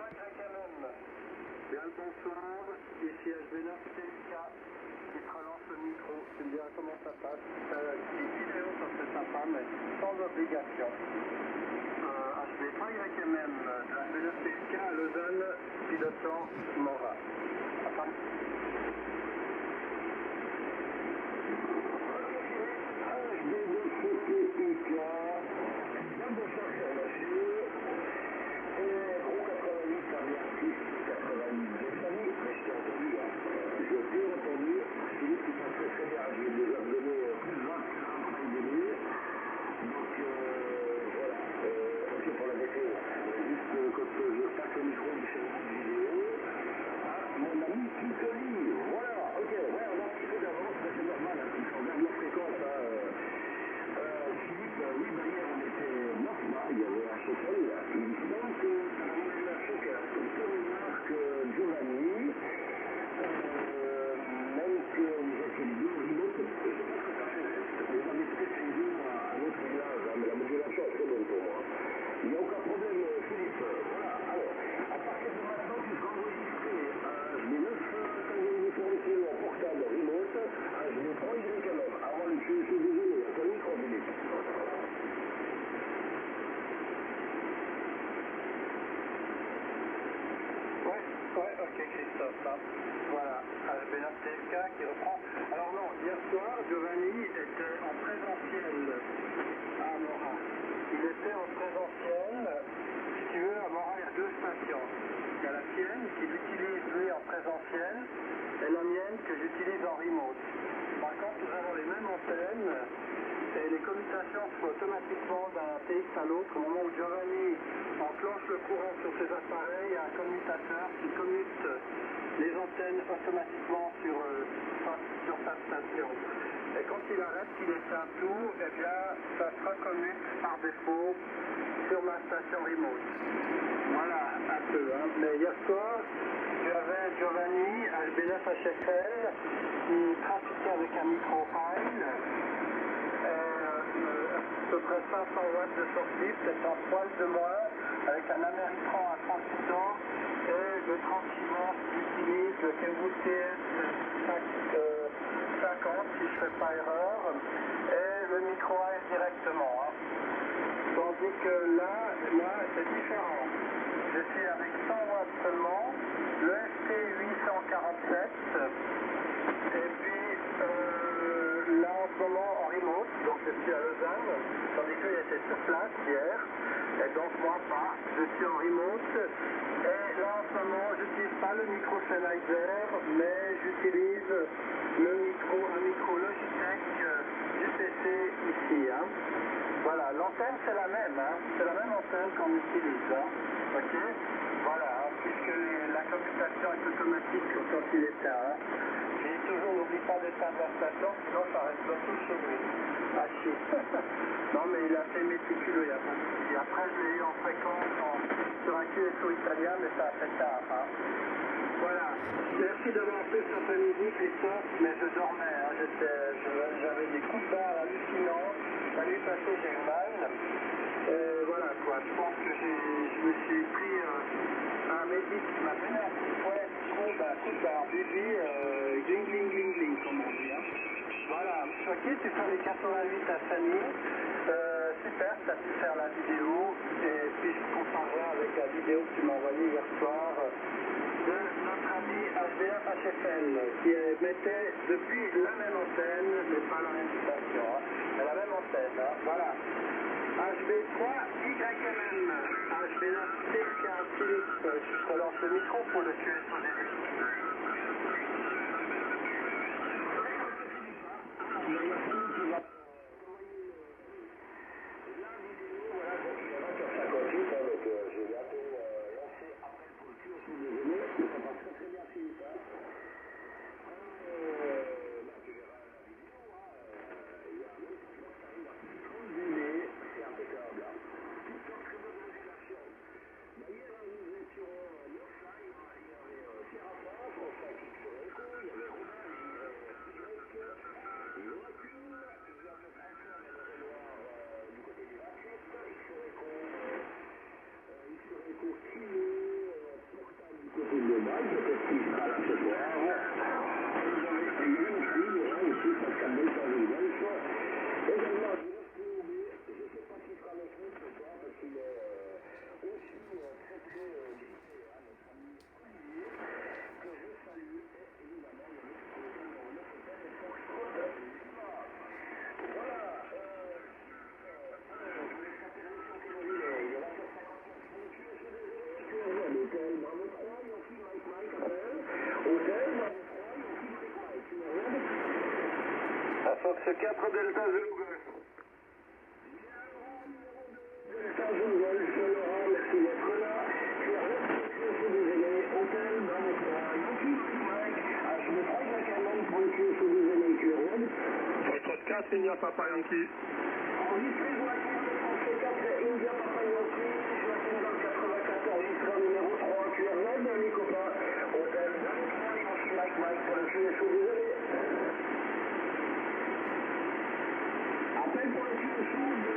YMM. Bien le bonsoir, ici HB9 TLK qui te relance le micro. Tu me diras comment ça passe. Petite vidéo, ça serait sympa, mais sans obligation. HB3 YMM, de HB9 TLK à Lausanne, pilotant Mora. Enfin, ok Christophe, hein. Voilà, HB9 TLK qui reprend. Alors non, hier soir, Giovanni était en présentiel à Mora. Il était en présentiel, si tu veux, à Mora il y a deux stations. Il y a la sienne qu'il utilise lui en présentiel et la mienne que j'utilise en remote. Par contre, nous avons les mêmes antennes et les commutations se font automatiquement d'un TX à l'autre. Au moment où Giovanni enclenche le courant sur ses appareils, il y a un commutateur qui commute les antennes automatiquement sur sa station. Et quand il arrête, qu'il éteint tout, eh bien, ça se recommute par défaut sur ma station remote. Voilà, un peu, hein. Mais hier soir, j'avais Giovanni, HB9 HFL, qui trafiquait avec un micro-file. À peu près 500 watts de sortie, peut-être un poil de moins, avec un Ameritron à 38 ans et le transceiver qui utilise le Kenwood TS50 si je ne fais pas erreur, et le micro AF directement. Hein. Tandis que là c'est différent. Je suis avec 100 watts seulement, le ST847, et puis là en ce moment en remote, donc je suis à Lausanne, tandis qu'il était sur place hier, et donc moi pas, je suis en remote, et là en ce moment j'utilise pas le micro Sennheiser, mais j'utilise un micro Logitech GPC ici. Hein. Voilà, l'antenne c'est la même, hein. C'est la même antenne qu'on utilise. Hein. Ok. Voilà, hein, puisque la commutation est automatique quand il est à. Et toujours n'oublie pas d'éteindre la station, sinon ça reste bloqué chez lui. Ah si. Non mais il a fait méticuleux, il y a pas de souci. Après je l'ai eu en fréquence sur un QSO italien, mais ça a fait tard. Hein. Voilà. Merci d'avoir fait cet après-midi, Christophe, mais je dormais. Hein. J'avais des coups de barre hallucinants. La nuit passée j'ai eu mal. Voilà quoi, je pense que je me suis pris un médic qui m'a donné un petit poing, coup de barre, bibi, gling gling gling gling comme on dit. Hein. Voilà, ok, tu fais les 88 à Samy, super, tu as pu faire la vidéo, et puis je comparerai avec la vidéo que tu m'as envoyée hier soir de notre ami HB9 HFL, qui mettait depuis la même antenne, mais pas la même station, hein, mais la même antenne, hein, voilà. HB3 YMM, HB9 TLK Philippe, je relance le micro pour le QSO au début. Hier, nous étions en offline, il y avait qui sera là ce soir. Vous avez une fille, aussi, Pascal Delta Golf. Également, je ne sais pas qui sera avec nous ce soir, parce qu'il est aussi très très lié à notre ami Olivier, que je salue, et évidemment, le mec dans notre hôtel de Foxtrot. Voilà, l'hôtel Bravo 3, Yankee Mike Mike appelle. Hôtel Bravo 3, Yankee Mike Mike. Tu n'as rien de... Fox 4 Delta Zulu Golf. Delta Zulu Golf, Laurent, merci d'être là. Tu as reçu le QSO Hôtel Bravo 3, Yankee Mike Mike. Je me prends la commande pour le QSO tu es route. Fox 4, India Papa Yankee. Enregistré Joachim, Fox 4, India Papa Yankee. Joachim dans le 94, enregistré numéro 3, tu es route, les copains. Hôtel Bravo 3, Yankee Mike Mike pour le QSO Appel pour le QSO de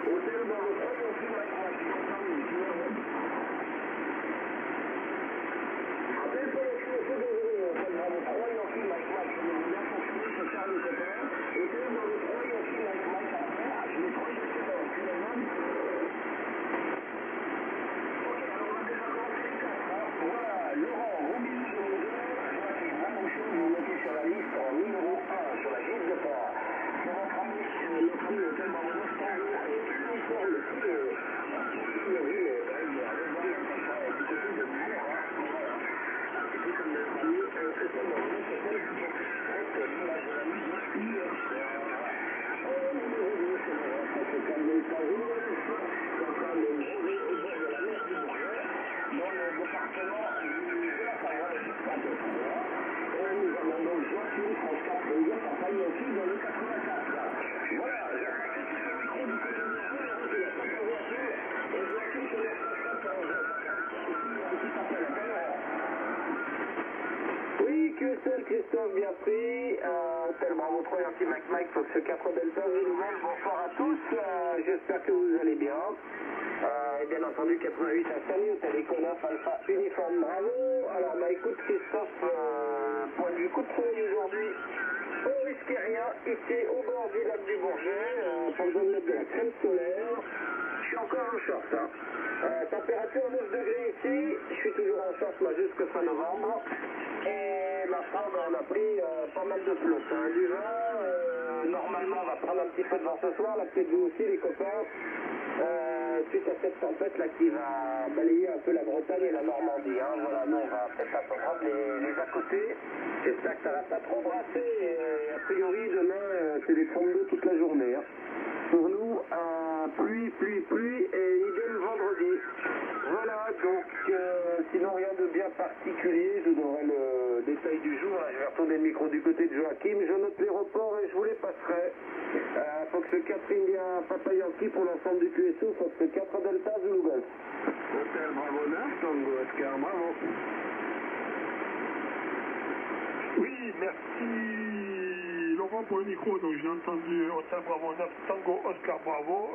Hôtel Bravo 3, Yankee Mike Mike. Appel pour le QSO de Hôtel Bravo 3, Yankee Mike Mike. Je vais bien fonctionner ce soir, les copains. Hôtel Bravo 3, Yankee Mike Mike. Après, je vais prendre le QSO. Tu le nommes? Ok, alors on va déjà commencer les 4. Voilà, Laurent, Roby, Joachim, la même chose, vous mettez sur la liste en numéro 1 sur la grille de départ. C'est votre ami Hôtel Bravo 9 Tango et encore le plus du côté de Mora. Un petit peu comme notre ami Hôtel Bravo 9 Hôtel Foxtrot, l'image de la musique hier soir. Numéro 2, c'est Laurent, Fox 4 Delta Zulu Golf, qui est en train de bronzer au bord de la mer du Bourget, dans le département de la Savoie, le 54. Et nous avons donc Joachim, France 4 India Papa Yankee dans le 84. Voilà, j'attends tout de suite le micro du côté de Joachim. Et Joachim sur le 14. Un petit appel, attends. Oui, QSL, Christophe, bien pris. Hôtel Bravo 3, Yankee Mike Mike, Fox 4 Delta, Zulu Golf. Bonsoir à tous. J'espère que vous allez bien. Et bien entendu, 88 à Salut, Hôtel Econaf, Alpha Uniforme Bravo. Alors, écoute, Christophe, point de vue coup de soleil aujourd'hui. On risque rien, ici au bord du lac du Bourget, pour que je me mette de la crème solaire. Je suis encore en short, hein. Température 9 degrés ici, je suis toujours en short moi jusqu'à fin novembre. Et ma femme, on a pris pas mal de flotte, hein. Du vent, normalement on va prendre un petit peu de vent ce soir, là peut-être vous aussi les copains. Suite à cette tempête là qui va balayer un peu la Bretagne et la Normandie, hein. Voilà, nous on va peut-être pas prendre les à côté. J'espère que ça va pas trop brasser. Et a priori demain c'est des 32 toute la journée, hein. Pour nous, pluie et idem vendredi. Voilà, donc sinon rien de bien particulier, je vous donnerai le détail du jour. Là, je vais retourner le micro du côté de Joachim, je note les reports et je vous les passerai. Fox 4 India Papa Yankee pour l'ensemble du QSO, Fox 4 Delta Zulu Golf. Hôtel Bravo 9, Tango Oscar, bravo. Oui, merci Laurent pour le micro. Donc j'ai entendu Hôtel Bravo 9, Tango Oscar Bravo.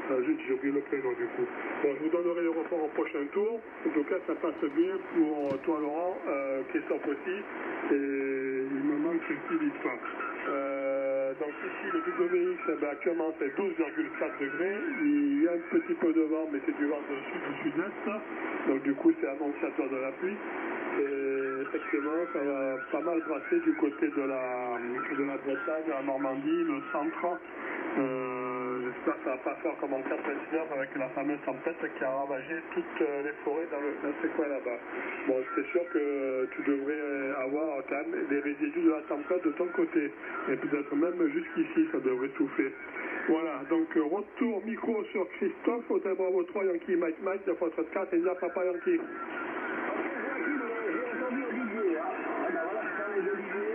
J'ai oublié le prénom du coup. Bon, je vous donnerai le report au prochain tour. En tout cas, ça passe bien pour toi Laurent, Christophe aussi. Et il me manque Philippe. Donc ici le WX actuellement c'est 12,4 degrés, il y a un petit peu de vent mais c'est du vent de sud-sud-est, donc du coup c'est annonciateur de la pluie. Et effectivement ça va pas mal brasser du côté de la Bretagne, la Normandie, le centre. J'espère que ça va pas faire comme en 99 avec la fameuse tempête qui a ravagé toutes les forêts dans ces coins là-bas. Bon, c'est sûr que tu devrais avoir quand même des résidus de la tempête de ton côté. Et peut-être même jusqu'ici, ça devrait touffer. Voilà, donc retour micro sur Christophe, Hôtel Bravo 3, Yankee Mike Mike, de votre 4 et India Papa Yankee. J'ai entendu Olivier, hein. Ah ben voilà, je parlais d'Olivier.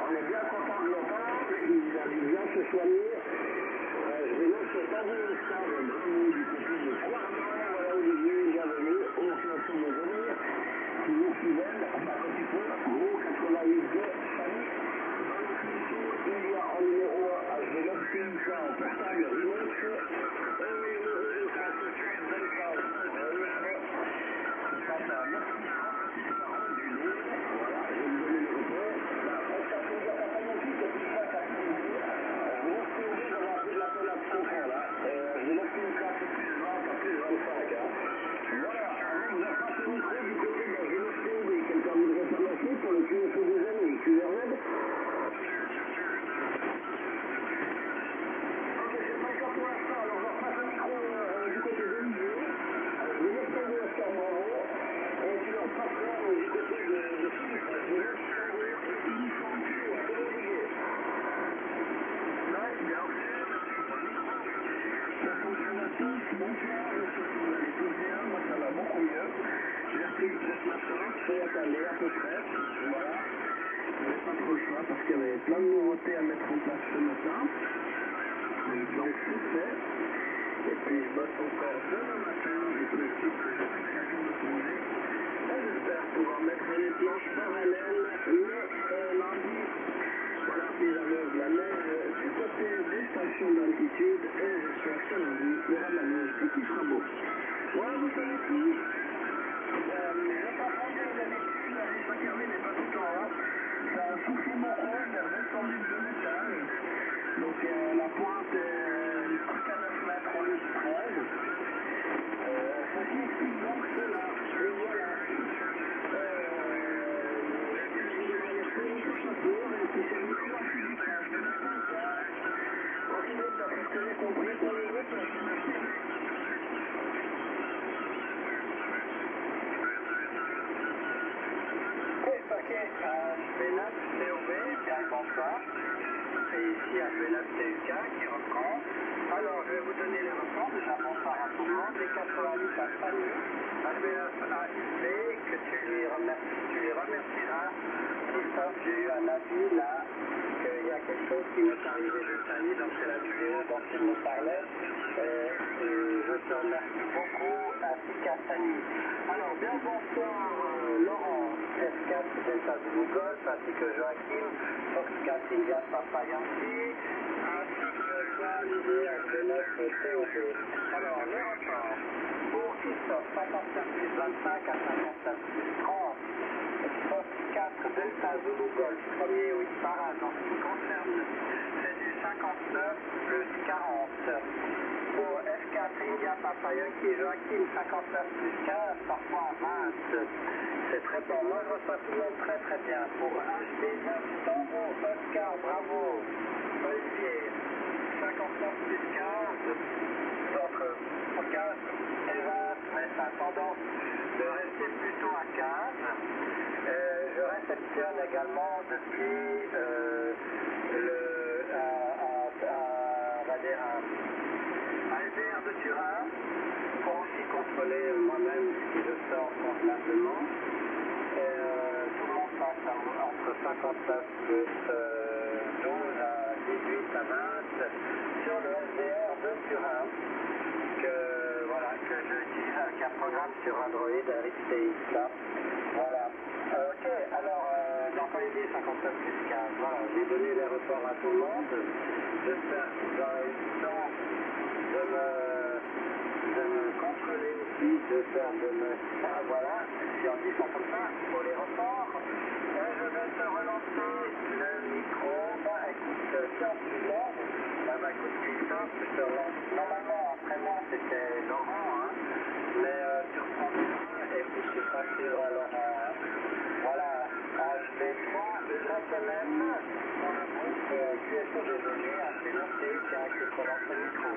On est bien content de l'entendre. Il a dû bien se soigner. Je vais lancer pas vous le stade, bravo du côté de Croisement. Voilà Olivier, bienvenue. Aucun son de venir. Toujours fidèle, enfin un petit peu. Gros 88 de Fanny. Dans le cliché, il y a en numéro 1 HV9 PIK en portable Remix. Et numéro 2, 34 Delta. matin, faut y attendre à peu près. Voilà. J'avais pas trop le choix parce qu'il y avait plein de nouveautés à mettre en place ce matin. Donc c'est fait. Et puis je bosse encore demain matin avec l'équipe que j'ai pris 4 jours de congé. Et j'espère pouvoir mettre les planches parallèles le lundi. Voilà, mise en œuvre de la neige du côté des stations d'altitude. Et j'espère que lundi, il y aura de la neige et qu'il fera beau. Voilà, vous savez tout. Je pas prendre d'habitude, la liste termine n'est pas tout le temps là. Ça a soufflé beaucoup, il est redescendu de 2 étages. Donc la pointe est presque à 9 mètres au lieu de 13. Ceci explique donc cela. Et voilà. Et puis c'est le micro à physique. Je vais mettre un cas. En minute, d'après ce que j'ai compris, pour le groupe, merci. Ok, B9, COB, bien bonsoir. Et ici un B9 TUK qui reprend. Alors je vais vous donner les reports, déjà bonsoir à tout le monde. Les 88 à Fanny, un B9 AIB que tu lui remercieras. Christophe, j'ai eu un avis là, qu'il y a quelque chose qui m'est arrivé de Fanny, donc c'est la vidéo dont il me parlait. Je te remercie beaucoup, ainsi qu'à Fanny. Alors bien bonsoir Laurent, F4 Delta Zulu Golf, ainsi que Joachim, Foxcat India Papa Yankee, ainsi que Charles Olivier F9 TOB. Alors les reports pour Christophe 59 plus 25 à 59 plus 30. Fox 4 Delta Zulu Golf, premier 8 parade en ce qui concerne, c'est du 59 plus 40. Pour F4 India Papa Yankee Joachim 59 plus 15, parfois 20. C'est très bon, moi je reçois tout le monde très très bien. Pour HD9 Tango Oscar Bravo Olivier 59 plus 15, entre 15 et 20, mais ça a tendance de rester plutôt à 15. Je réceptionne également depuis on va dire un LDR de Turin pour aussi contrôler moi-même si je sors convenablement. Tout le monde passe entre 59 plus 12 à 18 à 20 sur le LDR de Turin que j'utilise avec un programme sur Android RxTX là. Voilà. Ok, alors donc on dit 59 plus 15. Voilà, j'ai donné les reports à tout le monde. J'espère qu'ils auront eu le temps de me contrôler aussi, voilà, si on dit ça comme ça, pour les reports. Et je vais te relancer le micro. Bah écoute, si on suit l'ordre, bah écoute Christophe, je te relance. Normalement, après moi, c'était Laurent, hein, mais tu reprends et puis tu seras sur Laurent. Hein. Voilà, HB3, SMM, dans le groupe QSODVG, un pénalité qui a été relancé le micro.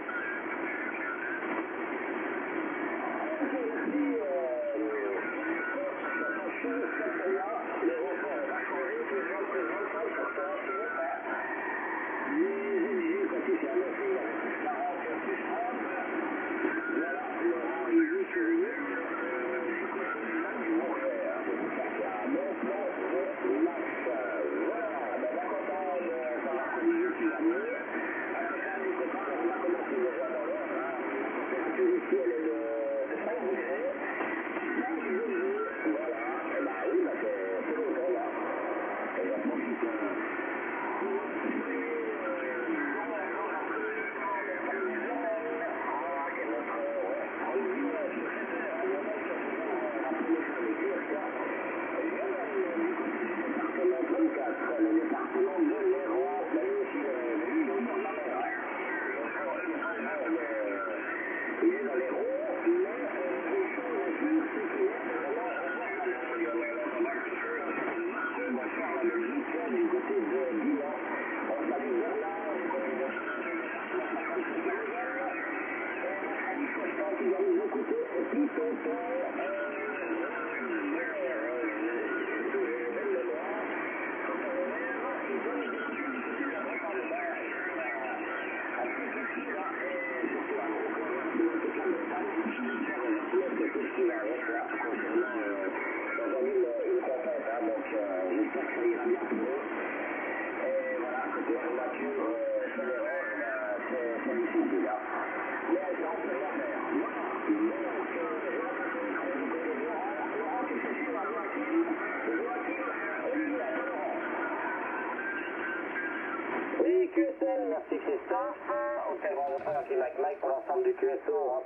Hôtel, merci Christophe. Hôtel Bravo 3 Yankee Mike Mike pour l'ensemble du QSO.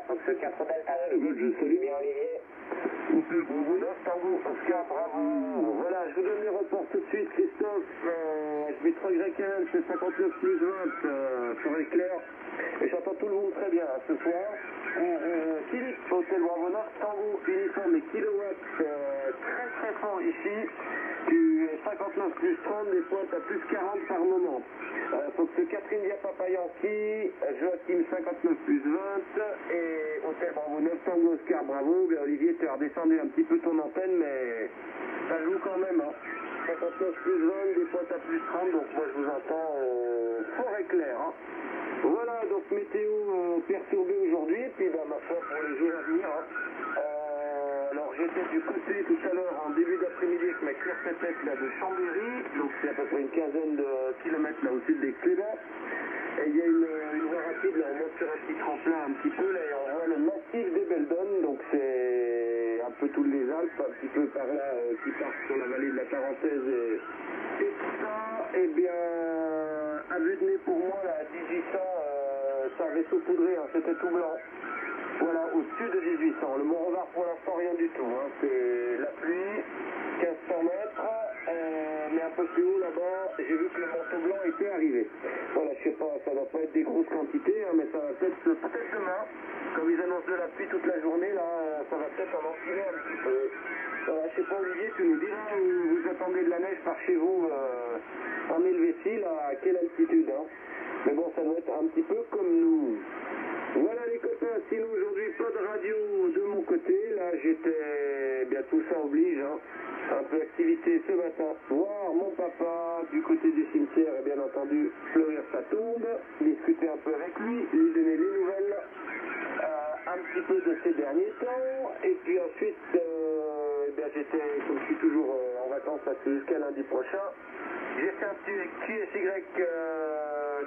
Fox 4 Delta, je salue bien Olivier. Hôtel Bravo 9, Tango Oscar, bravo. Voilà, je vous donne les reports tout de suite, Christophe. Je vais 3 YL, c'est 59 plus 20 sur l'éclair. Et j'entends tout le monde très bien ce soir. Philippe, Hôtel Bravo 9, Tango, uniforme et kilowatts, très très fort ici. Tu es 59 plus 30, des pointes à plus 40 par moment. Fox Catherine Dia Papa Yankee, Joachim 59 plus 20 et Hôtel Bravo 9, Tango Oscar, bravo. Ben, Olivier, tu as redescendu un petit peu ton antenne, mais ça joue quand même. Hein. 59 plus 20, des pointes à plus 30, donc moi je vous entends fort et clair. Hein. Voilà, donc météo perturbée aujourd'hui, et puis ma foi pour les jours à venir. Hein. Alors j'étais du côté tout à l'heure en début d'après-midi avec ma cure pépette là de Chambéry, donc c'est à peu près une quinzaine de kilomètres là au sud des Clédats. Et il y a une voie rapide là, on monte sur un petit tremplin un petit peu là et on voit le massif des Beldonnes, donc c'est un peu toutes les Alpes, un petit peu par là qui partent sur la vallée de la Tarentaise et tout ça. Et bien à vue de nez pour moi là à 1800, ça avait saupoudré, hein, c'était tout blanc. Voilà, au-dessus de 1800. Le Mont-Revard, pour l'instant, rien du tout. Hein. C'est la pluie, 1500 mètres, mais un peu plus haut là-bas, j'ai vu que le manteau blanc était arrivé. Voilà, je sais pas, ça va pas être des grosses quantités, hein, mais ça va peut-être demain. Comme ils annoncent de la pluie toute la journée, là, ça va peut-être en enfiler un petit peu. Voilà, je sais pas, Olivier, tu nous diras où vous attendez de la neige par chez vous en Helvétie, là, à quelle altitude, hein. Mais bon, ça doit être un petit peu comme nous. Voilà les copains, sinon aujourd'hui pas de radio de mon côté, là j'étais, bien tout ça oblige, hein. Un peu d'activité ce matin, voir mon papa du côté du cimetière et bien entendu fleurir sa tombe, discuter un peu avec lui, lui donner les nouvelles, un petit peu de ces derniers temps, et puis ensuite, bien j'étais, comme je suis toujours en vacances jusqu'à lundi prochain, j'ai fait un petit QSY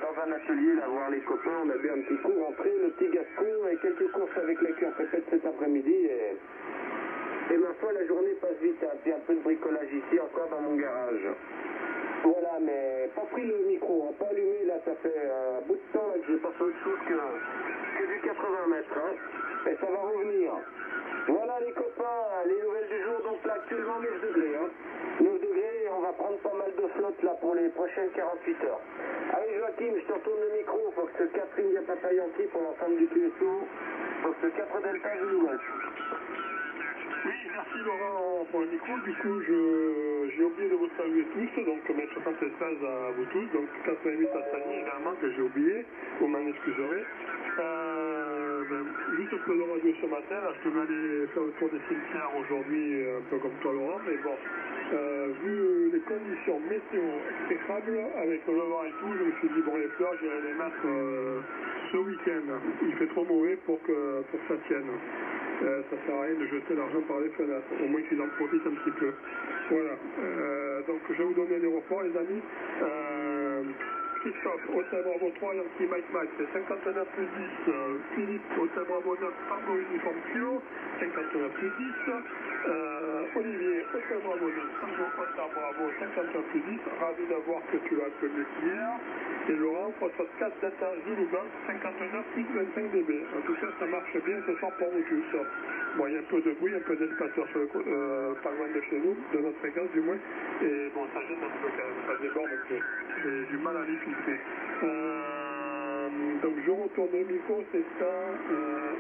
dans un atelier, là, voir les copains, on a bu un petit coup, rentré, le petit Gascon, et quelques courses avec la cure pépette cet après-midi, et ma foi, la journée passe vite, hein, puis un peu de bricolage ici, encore dans mon garage. Voilà, mais pas pris le micro, hein, pas allumé, là, ça fait un bout de temps là, que j'ai pas fait autre chose que du 80 mètres, hein, et ça va revenir. Voilà les copains, les nouvelles du jour, donc là actuellement 9 degrés, hein. 9 degrés et on va prendre pas mal de flotte là pour les prochaines 48 heures. Allez Joachim, je te retourne le micro, Fox 4 India Papa Yankee pour l'ensemble du QSO, Fox 4 Delta, je vous laisse. Oui, merci Laurent pour le micro. Du coup, j'ai oublié de vous saluer tous, donc mes 76 bases à vous tous, donc 88 à Sani également que j'ai oublié, vous m'en excuserez. Juste un peu de radio ce matin, là, je devais aller faire le tour des cimetières aujourd'hui, un peu comme toi Laurent, mais bon, vu les conditions météo exécrables, avec le vent et tout, je me suis dit bon les fleurs, j'irai les mettre ce week-end. Il fait trop mauvais pour que ça tienne. Ça sert à rien de jeter l'argent par les fenêtres, au moins qu'ils en profitent un petit peu. Voilà. Donc je vais vous donner les reports les amis. Christophe, Hôtel Bravo 3, Yankee Mike Mike, c'est 59 plus 10. Philippe, Hôtel Bravo 9, Tango Uniforme Kilo, 59 plus 10. Olivier, Hôtel Bravo 9, Tango Oscar Bravo, 59 plus 10. Ravi d'avoir que tu as appelé hier. Et Laurent, Fox 4 Delta Zulu 59 plus 25 dB. En tout cas, ça marche bien ce soir pour vous tous. Bon, il y a un peu de bruit, un peu d'espateur sur le pas loin de chez nous, de notre fréquence du moins. Et bon, ça gêne un peu quand même, ça déborde un peu. J'ai du mal à les filtrer. Donc je retourne au micro, c'est ça,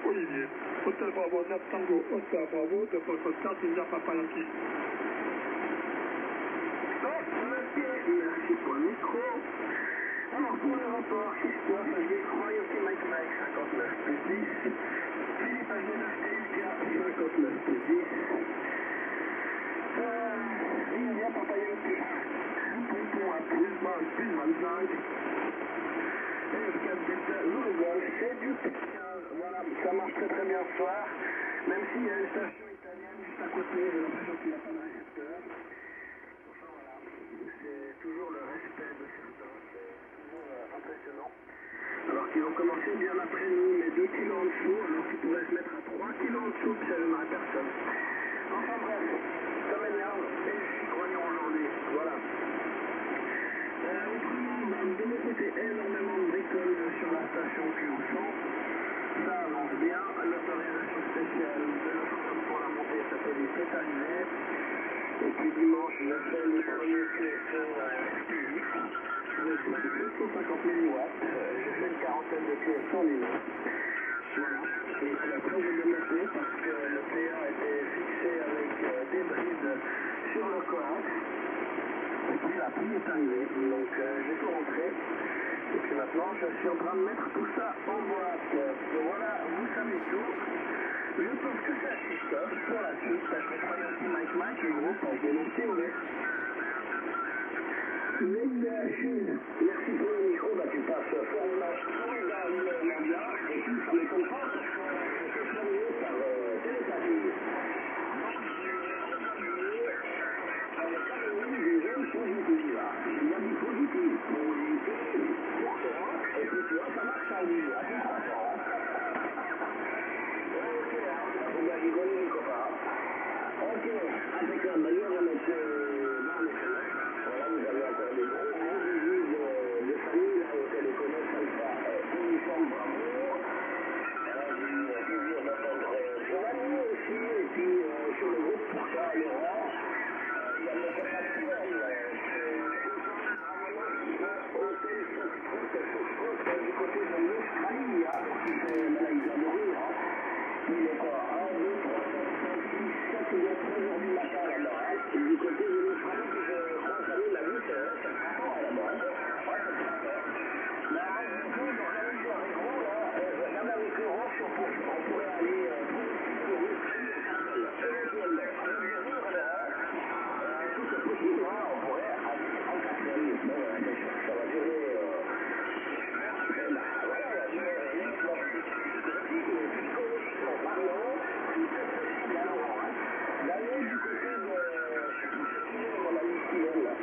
Olivier. Hôtel Bravo 9 Tango Oscar Bravo de Fox 4 India Papa Yankee. Merci pour le micro. Alors pour le rapport, Christophe, AG3, Yankee Mike Mike, 59 plus 10. Philippe, AG9, TLK, 59 plus 10. India Papa Yankee, Pompon à plus 25. F4 Delta, Louisville, c'est du P15. Voilà, ça marche très très bien ce soir. Même s'il y a une station italienne juste à côté, j'ai l'impression qu'il n'y a pas de récepteur. Enfin voilà, c'est toujours le respect de certains, c'est toujours impressionnant. Alors qu'ils ont commencé bien après nous, mais 2 kilos en dessous, alors qu'ils pourraient se mettre à 3 kilos en dessous, puis ça n'aimerait personne. Enfin bref, ça m'énerve, et je suis grognon aujourd'hui, voilà. De mon côté, énormément de bricoles sur la station Q100. Ça avance bien. L'autorisation spéciale de l'Ofcom pour la montée satellite est arrivée. Et puis dimanche, je fais les premiers QSO physiques. Je suis 250 milliwatts. J'ai fait une quarantaine de QSO en ligne. Voilà. Et puis après, j'ai démonté parce que le PA était fixé avec des brides sur le coax. Et puis la pluie est arrivée, donc j'ai tout rentré. Et puis maintenant, je suis en train de mettre tout ça en boîte. Et voilà, vous savez tout. Je pense que c'est Christophe. Pour la suite, je vais travailler aussi Mike et groupe en dénoncé. Merci pour le micro, tu passes formidablement bien. Et puis, ça m'étonne pas parce que je suis soigné par télépathie. Des jeunes positifs là. Il y a du positif. Et puis tu vois, ça marche à lui. À tout croissant. Ok, on va rigoler les copains. Ok, impeccable. D'ailleurs, on était dans le téléphone. Voilà, vous avez encore des gros bisous de famille là au téléphone Alpha. Uniforme, bravo. J'ai eu le plaisir d'entendre Giovanni aussi. Et puis sur le groupe pour ça, Laurent. Il y a mon contracteur, du côté de l'Australie, donc il fait l'analyse de rire. Il est quoi 1, 2, 3, 4, 5, 6, 7, il est 3 heures du matin là-bas. Et du côté de l'Australie, je crois que la vie, c'est printemps là-bas. Ouais, c'est printemps. Mais avant du coup, d'organiser avec vous, là, même avec Laurent, on pourrait aller éventuellement. Avec des jours, si c'est possible, on pourrait aller en 4 heures. Bon, attention, ça va durer. Voilà, on va durer psychologiquement parlant, si c'est possible à Laurent, d'aller du côté de. Je sais plus ce qu'il est, mon ami Steven, là.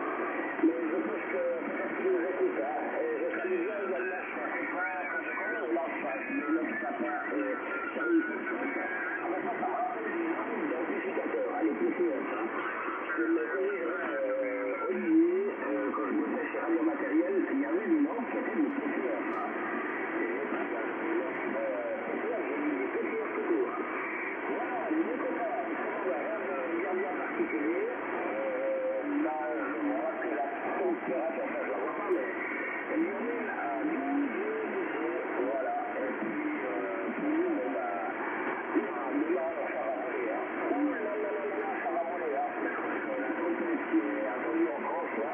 Mais je pense que peut-être qu'il nous écoute, et je salue bien également son copain que je connais au Lancefast, mais notre papa est Charlie Footprint. Avec ça, ça me rappelle des noms d'identificateurs. Allez, PCF, je me corrigerai Olivier, quand je bossais chez Radio Matériel, il y avait des noms qui étaient des PCF. Et j'ai pas ça, PCF, j'ai dit des PCF tout court. Voilà, les copains, rien de bien particulier. Là, je vois que la température, enfin, je la vois pas, mais Lionel a 12 degrés, voilà. Et puis, pour nous, bon, bah, là, ça va voler, hein. Ouh là là là là, ça va voler, hein. La tempête qui est attendue en France, là,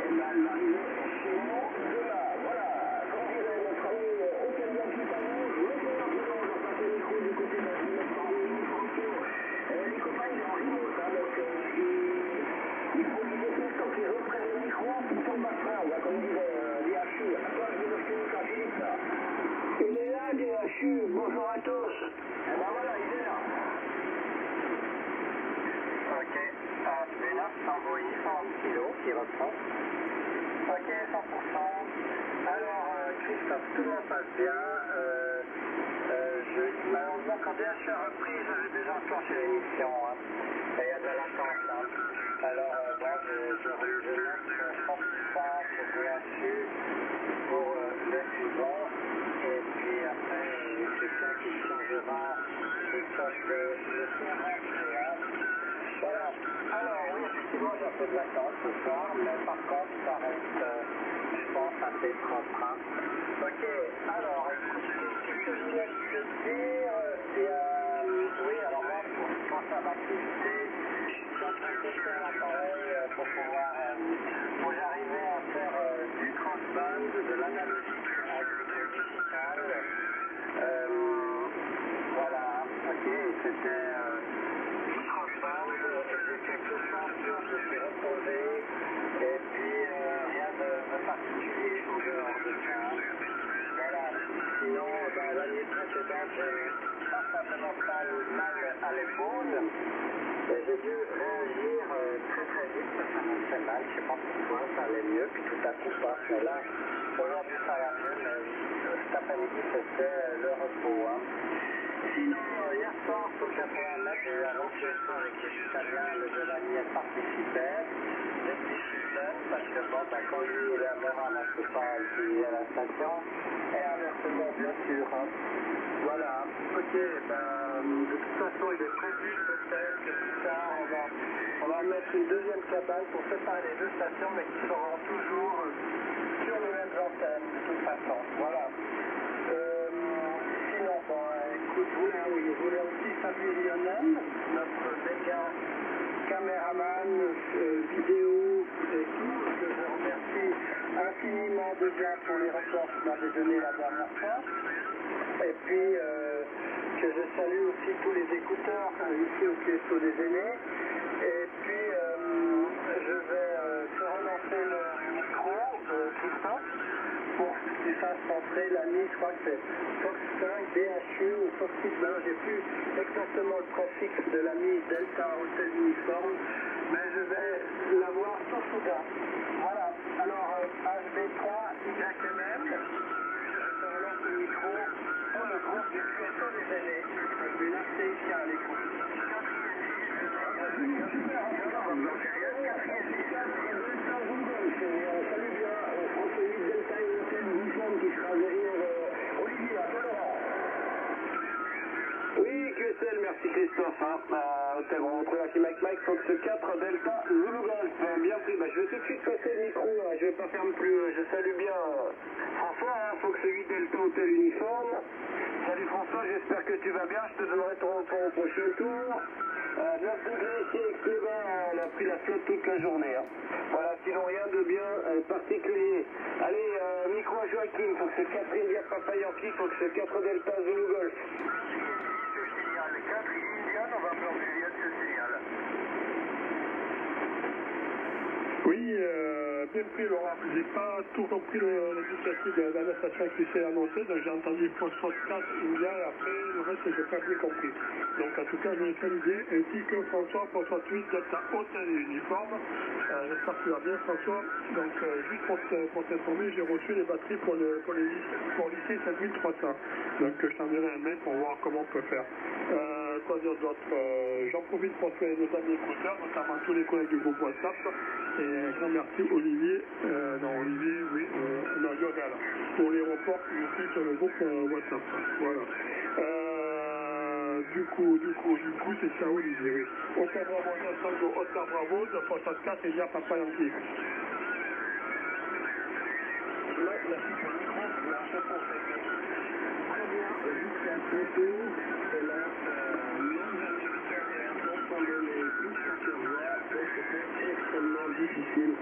et ben, elle va arriver sûrement demain. Voilà, comme dirait notre ami Octavien Pitanou, mettez un peu dans passer le micro du côté de notre ami Franco. Les copains, ils ont remote, hein, donc il faut qu'ils écoutent quand ils reprennent le micro pour tout le matin, comme dirait DHU. Attends, je vais le finir quand Philippe, là. Il est là, DHU, bonjour à tous. Et ben voilà, il est là. Ok, celui-là, c'est envoyé 100 kg qui reprend. Ok, 100%. Alors, Christophe, tout le monde passe bien. Malheureusement, quand DHU a repris, j'avais déjà enclenché l'émission. Hein. Et il y a de la latence. Hein. Alors, bon, je note 100% sur DHU pour le suivant. Et puis après, c'est ça qui changera une fois que le faire rentrer. Hein. Voilà. Alors, oui, effectivement, j'ai un peu de latence ce soir, mais par contre, ça reste, je pense, assez propre. Hein. Ok, alors, écoutez, qu'est-ce que je voulais te dire oui, alors moi, quand ça va quitter, je suis en train de tester un appareil pour pouvoir, pour arriver à faire du crossband, de l'analogique avec du digital. Voilà, ok, c'était du crossband, j'ai quelques chansons, je suis reposé, et puis rien de particulier en dehors de ça. Voilà, sinon, dans l'année précédente, j'ai pas forcément mal à l'épaule, et j'ai dû réagir très vite, ça m'a fait mal, je sais pas pourquoi, ça allait mieux, puis tout à coup, pas, mais là, aujourd'hui ça va mieux, mais cet après-midi, c'était le repos, hein. Sinon, hier soir, sur le 89, j'ai eu un long question avec les Italiens, le jeune ami participait, des petits systèmes, parce que bon, quand lui il est à Meran, je peux pas le payer à la station, et inversement, bien sûr. Hein. Voilà, ok, de toute façon, il est prévu peut-être que plus tard, on va mettre une deuxième cabane pour séparer les deux stations, mais qui seront toujours sur les mêmes antennes, de toute façon. Voilà. Sinon, bon, écoute, je voulais aussi saluer Lionel, notre méga caméraman, vidéo et tout, que je remercie infiniment déjà pour les reports qu'il m'avait donné la dernière fois. Et puis, que je salue aussi tous les écouteurs ici au Piéceau des Aînés. Et puis, je vais faire relancer le micro de Christophe pour qu'il fasse entrer l'ami, je crois que c'est Fox 5, BHU ou Fox 6, ben, j'ai plus exactement le préfixe de l'ami Delta Hotel Uniforme, mais je vais l'avoir tout soudain. Voilà, alors HB3 YMM, je te relance le micro pour le groupe du Piéceau des Aînés, et puis là c'est ici à l'écoute. Salut bien, François 8 Delta et Hôtel Uniforme qui sera derrière Olivier à Laurent. Oui, QSL, merci Christophe. Hôtel Rencontre là, Mike, Fox 4 Delta Zulu Golf. Bien pris, je vais tout de suite passer le micro, je vais pas faire plus, je salue bien François, Fox 8 Delta Hôtel Uniforme. Salut François, j'espère que tu vas bien, je te donnerai ton prochain tour. 9 degrés ici avec Clément, on a pris la flotte toute la journée. Hein. Voilà, sinon rien de bien particulier. Allez, micro à Joachim, Fox 4 India Papa Yankee, Fox 4 Delta Zulu Golf. 4 Indian, on va faire Juliette ce signal. Oui, bien pris Laurent, j'ai pas tout compris l'initiative de la station qui s'est annoncée, donc j'ai entendu Phosphore 4 India et après le reste j'ai pas bien compris. Donc en tout cas je vais saluer ainsi que François, Phosphore 8 Delta Hôtel et Uniforme. J'espère que tu vas bien François. Donc juste pour t'informer, j'ai reçu les batteries pour lycée 7300. Donc je t'enverrai un mail pour voir comment on peut faire. Quoi dire d'autre, j'en profite pour faire nos amis écouteurs, notamment tous les collègues du groupe WhatsApp. Et un grand merci Olivier, Lionel, pour les reports que je suis sur le groupe WhatsApp. Voilà. Du coup, c'est ça Olivier, oui. Oscar Bravo, Oscar Bravo, de Fox 4 et il y a Papa Yankee. Merci pour le micro, très bien, jusqu'à très tôt, et là, c'était extrêmement difficile.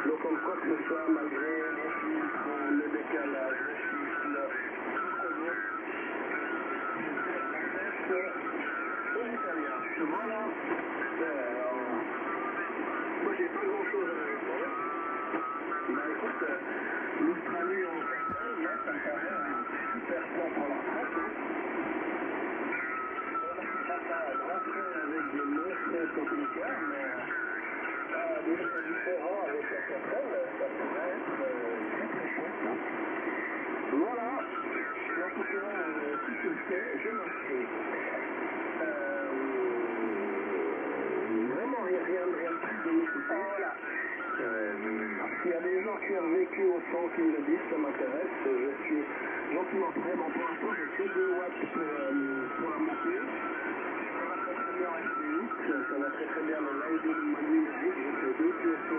Donc, comme quoi que ce soit, malgré les filtres, le décalage, le shift, tout aux Italiens. Voilà. Moi, j'ai pas grand chose à répondre. Écoute, l'Australie en Australie, ça me paraît un super sport pour la France. Ça va rentrer avec des monstres compliqués, mais des choses différents avec la personne, ça pourrait être très chouette. Hein. Voilà. En tout cas, si tu le fais, je m'inscris. Vraiment rien de plus de m'écouter. Voilà. S'il y a des gens qui ont vécu au son qui me le disent, ça m'intéresse. Je suis gentiment prêt. Bon, pour l'instant, j'ai que 2 watts pour la montée. Ça va très bien en SPX, ça va très bien le live de Manu Magic. J'ai fait 2 QSO.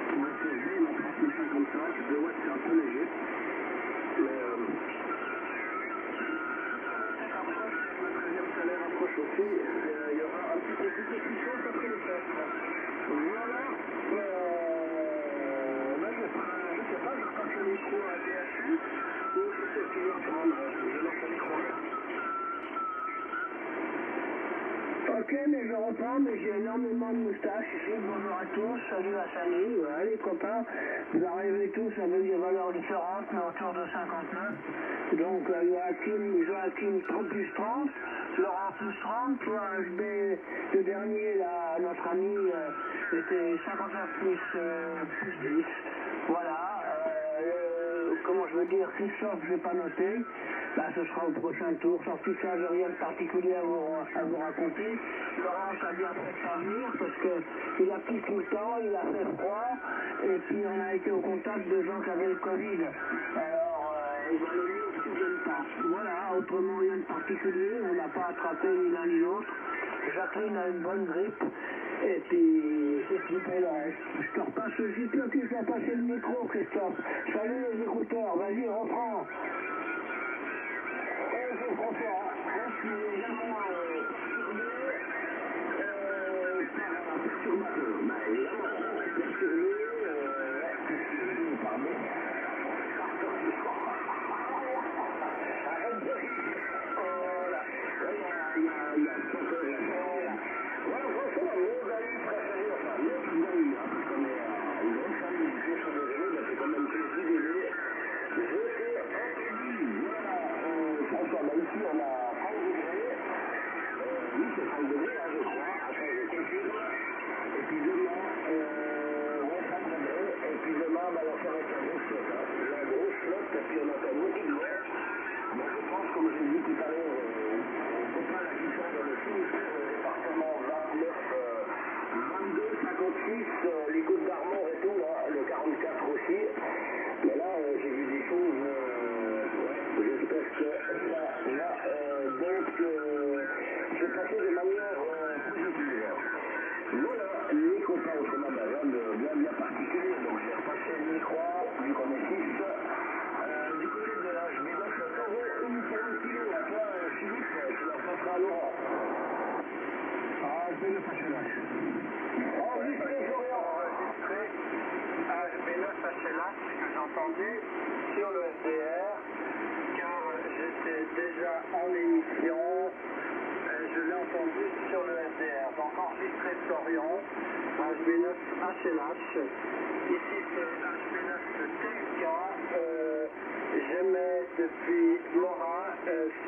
Pour SSD, ils m'ont transmis ça comme ça. 2 watts, c'est un peu léger. Mais le 13e salaire approche aussi. Il y aura un petit peu plus de puissance après les fêtes. Voilà. Je sais pas, je repasse le micro à DHU ou je sais que tu veux reprendre. Je lance le micro. Ok, mais je reprends, mais j'ai énormément de moustaches ici. Bonjour à tous, salut à Samy. Voilà, les copains, vous arrivez tous avec des valeurs différentes, mais autour de 59. Donc, Joachim 30 plus 30, Laurent plus 30, toi, HB, le dernier, là, notre ami, était 59 plus 10. Voilà, comment je veux dire, Christophe, je vais pas noter. Bah, ce sera au prochain tour. Sans plus ça, j'ai rien de particulier à vous raconter. L'orange a bien fait de pas venir parce qu'il a pris tout le temps, il a fait froid, et puis on a été au contact de gens qui avaient le Covid. Alors, il valait mieux qu'ils ne viennent pas. Voilà, autrement rien de particulier, on n'a pas attrapé ni l'un ni l'autre. Jacqueline a une bonne grippe, et puis c'est tout pour le reste. Je te repasse, je peux que je dois passer le micro, Christophe. Salut les écouteurs, vas-y, reprends. Je comprends. Je suis également perturbé par un perturbateur. Bah évidemment, perturbé, pardon. Arrête de rire. Voilà. Il y a voilà, franchement, nos amis préférés, enfin, notre ami, parce qu'on est une grosse famille du pied sur le vélo, bah, c'est quand même que je dis je t'ai entendu. Voilà, François, bah ici on a 30 degrés. Oui, c'est 30 degrés, hein, je crois. Attends, je confirme. Et puis demain, ouais, 30 degrés. Et puis demain, bah, on va faire avec la grosse flotte. Hein. La grosse flotte, et puis on entend beaucoup de vent. Bon, je pense, comme j'ai dit tout à l'heure, au copain là qui sont dans le Finistère, le département 29, 22, 56, les Côtes d'Armor et tout, là, le 44 aussi. Mais là, j'ai vu des choses, ouais, j'espère que ça va donc se passer de manière positive. Voilà, les copains autrement bien particuliers, donc j'ai repassé le micro, vu qu'on est 6. Du côté de l'HB9, ça vaut uniquement le kilo, à toi, Philippe, tu leur passeras à Laurent. Ah, je vais le passer là. Enregistré, Florian. Enregistré. HB9 HLH que j'ai entendu sur le SDR, car j'étais déjà en émission, je l'ai entendu sur le SDR. Donc enregistré Florian, HB9 HLH. Ici c'est HB9 TUK. J'émets depuis Laura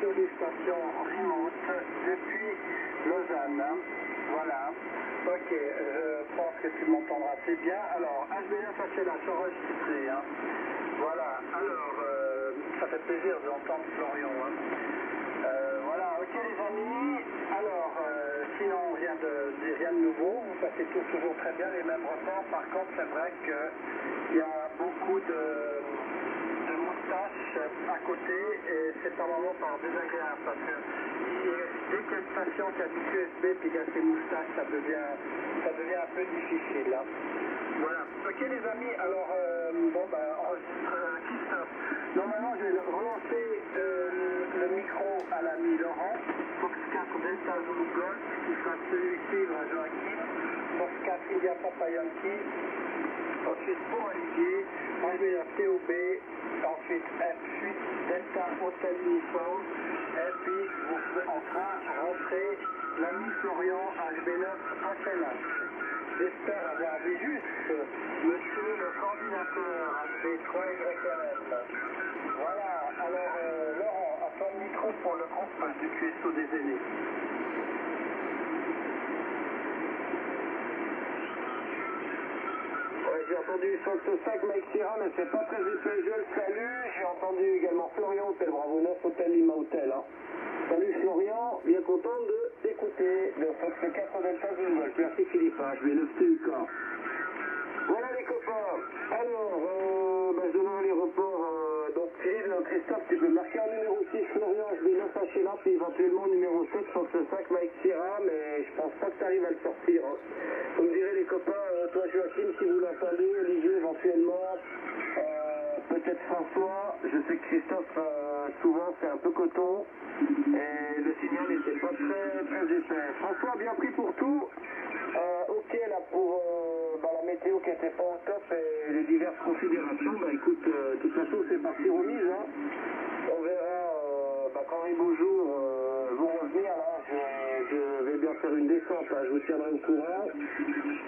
sur des stations remote depuis Lausanne. Voilà. Ok, je pense que tu m'entendras assez bien. Alors, HB9 HLH enregistré. Hein. Voilà. Alors, ça fait plaisir d'entendre Florian. Hein. Voilà, ok les amis. Alors, sinon rien de nouveau. Vous passez toujours très bien les mêmes repas. Par contre, c'est vrai qu'il y a beaucoup de moustaches à côté et c'est par moment par désagréable parce que dès qu'il y a une station qui a du QSB puis qu'il y a ses moustaches, ça devient un peu difficile. Hein. Voilà. Ok les amis, alors bon bah enregistre Christophe. Normalement je vais relancer le micro à l'ami Laurent, Fox 4 Delta Zulu Golf, qui sera celui suivre à Joachim, Fox 4 India Papa Yankee, ensuite pour Olivier, ensuite à TOB, ensuite F8 Delta Hotel Uniforme, et puis vous en train rentrer l'ami Florian HB9 HLH. J'espère avoir vu juste monsieur le coordinateur HB3YRM. Voilà, alors Laurent, à ton micro pour le groupe du QSO des aînés. Ouais, j'ai entendu Fox 5 Mike Sierra, mais c'est pas très visuel, je le salue. J'ai entendu également Florian Hôtel Bravo 9, Hôtel Lima Hôtel. Hein. Salut Florian, bien content de t'écouter. Le Fox 4 Delta Zulu. Merci Philippe, je vais 9 TUK. Voilà les copains. Alors, je donne les reports. Donc Philippe, Christophe, tu peux marquer en numéro 6 Florian HB9 HLA, puis éventuellement numéro 7 Fox 5 Mike Sierra, mais je pense pas que tu arrives à le sortir. Hein. Vous me direz les copains, toi Joachim, si vous l'entendez, Olivier éventuellement, peut-être François, je sais que Christophe, souvent c'est un peu coton, et le signal n'était pas très épais. François, bien pris pour tout. Ok là pour la météo qui était pas au top et les diverses considérations, écoute, de toute façon c'est parti remise, hein. On verra quand les beaux jours vont revenir là, je vais bien faire une descente, hein. Je vous tiendrai au courant,